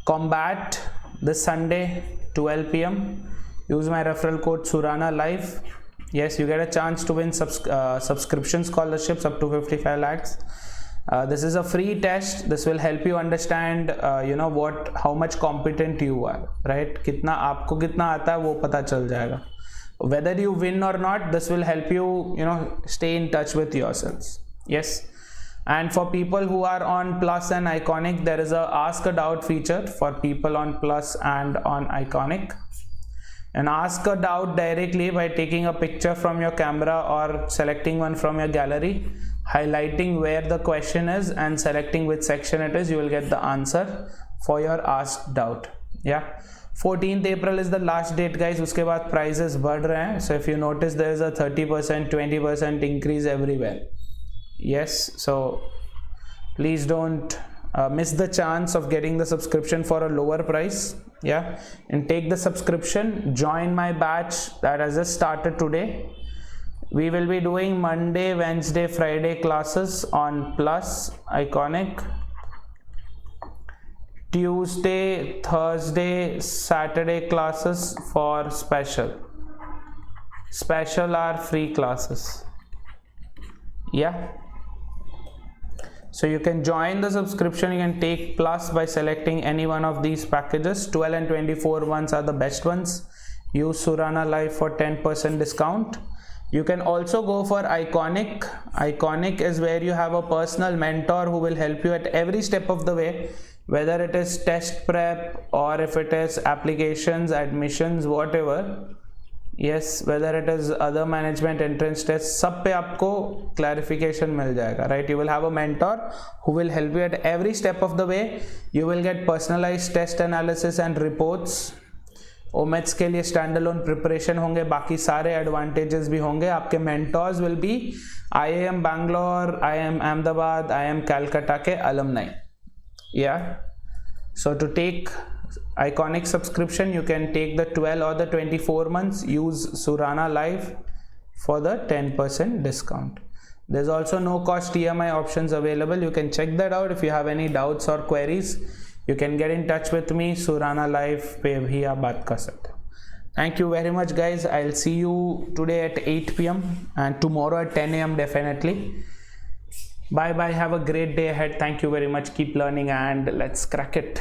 combat this Sunday 12 p.m. Use my referral code Surana Live. Yes, you get a chance to win subscription scholarships up to 55 lakhs. This is a free test. This will help you understand how much competent you are, right? कितना आपको कितना आता है वो पता चल जाएगा. Whether you win or not, this will help you stay in touch with yourselves. Yes. And for people who are on Plus and Iconic, there is a Ask a Doubt feature for people on Plus and on Iconic. And ask a doubt directly by taking a picture from your camera or selecting one from your gallery, highlighting where the question is and selecting which section it is. You will get the answer for your asked doubt. Yeah. 14th April is the last date, guys. उसके बाद prices बढ़ रहे हैं. So if you notice, there is a 30%, 20% increase everywhere. Yes. So please don't miss the chance of getting the subscription for a lower price. Yeah. And take the subscription. Join my batch that has just started today. We will be doing Monday, Wednesday, Friday classes on Plus, Iconic. Tuesday, Thursday, Saturday classes for special. Special are free classes. Yeah. So you can join the subscription. You can take Plus by selecting any one of these packages. 12 and 24 ones are the best ones. Use Surana Live for 10% discount. You can also go for Iconic. Iconic is where you have a personal mentor who will help you at every step of the way. Whether it is test prep or if it is applications, admissions, whatever. Yes, whether it is other management entrance tests, सब पे आपको clarification मिल जाएगा, right? You will have a mentor who will help you at every step of the way. You will get personalized test analysis and reports. OMETs के लिए standalone preparation होंगे, बाकी सारे advantages भी होंगे. आपके mentors will be IIM Bangalore, IIM Ahmedabad, IIM Calcutta के alumni. Yeah. So to take Iconic subscription, you can take the 12 or the 24 months. Use Surana Live for the 10% discount. There's also no cost EMI options available. You can check that out. If you have any doubts or queries, you can get in touch with me. Surana Live पे भी आप बात कर सकते हो. Thank you very much, guys. I'll see you today at 8 p.m. and tomorrow at 10 a.m. definitely. Bye bye. Have a great day ahead. Thank you very much. Keep learning and let's crack it.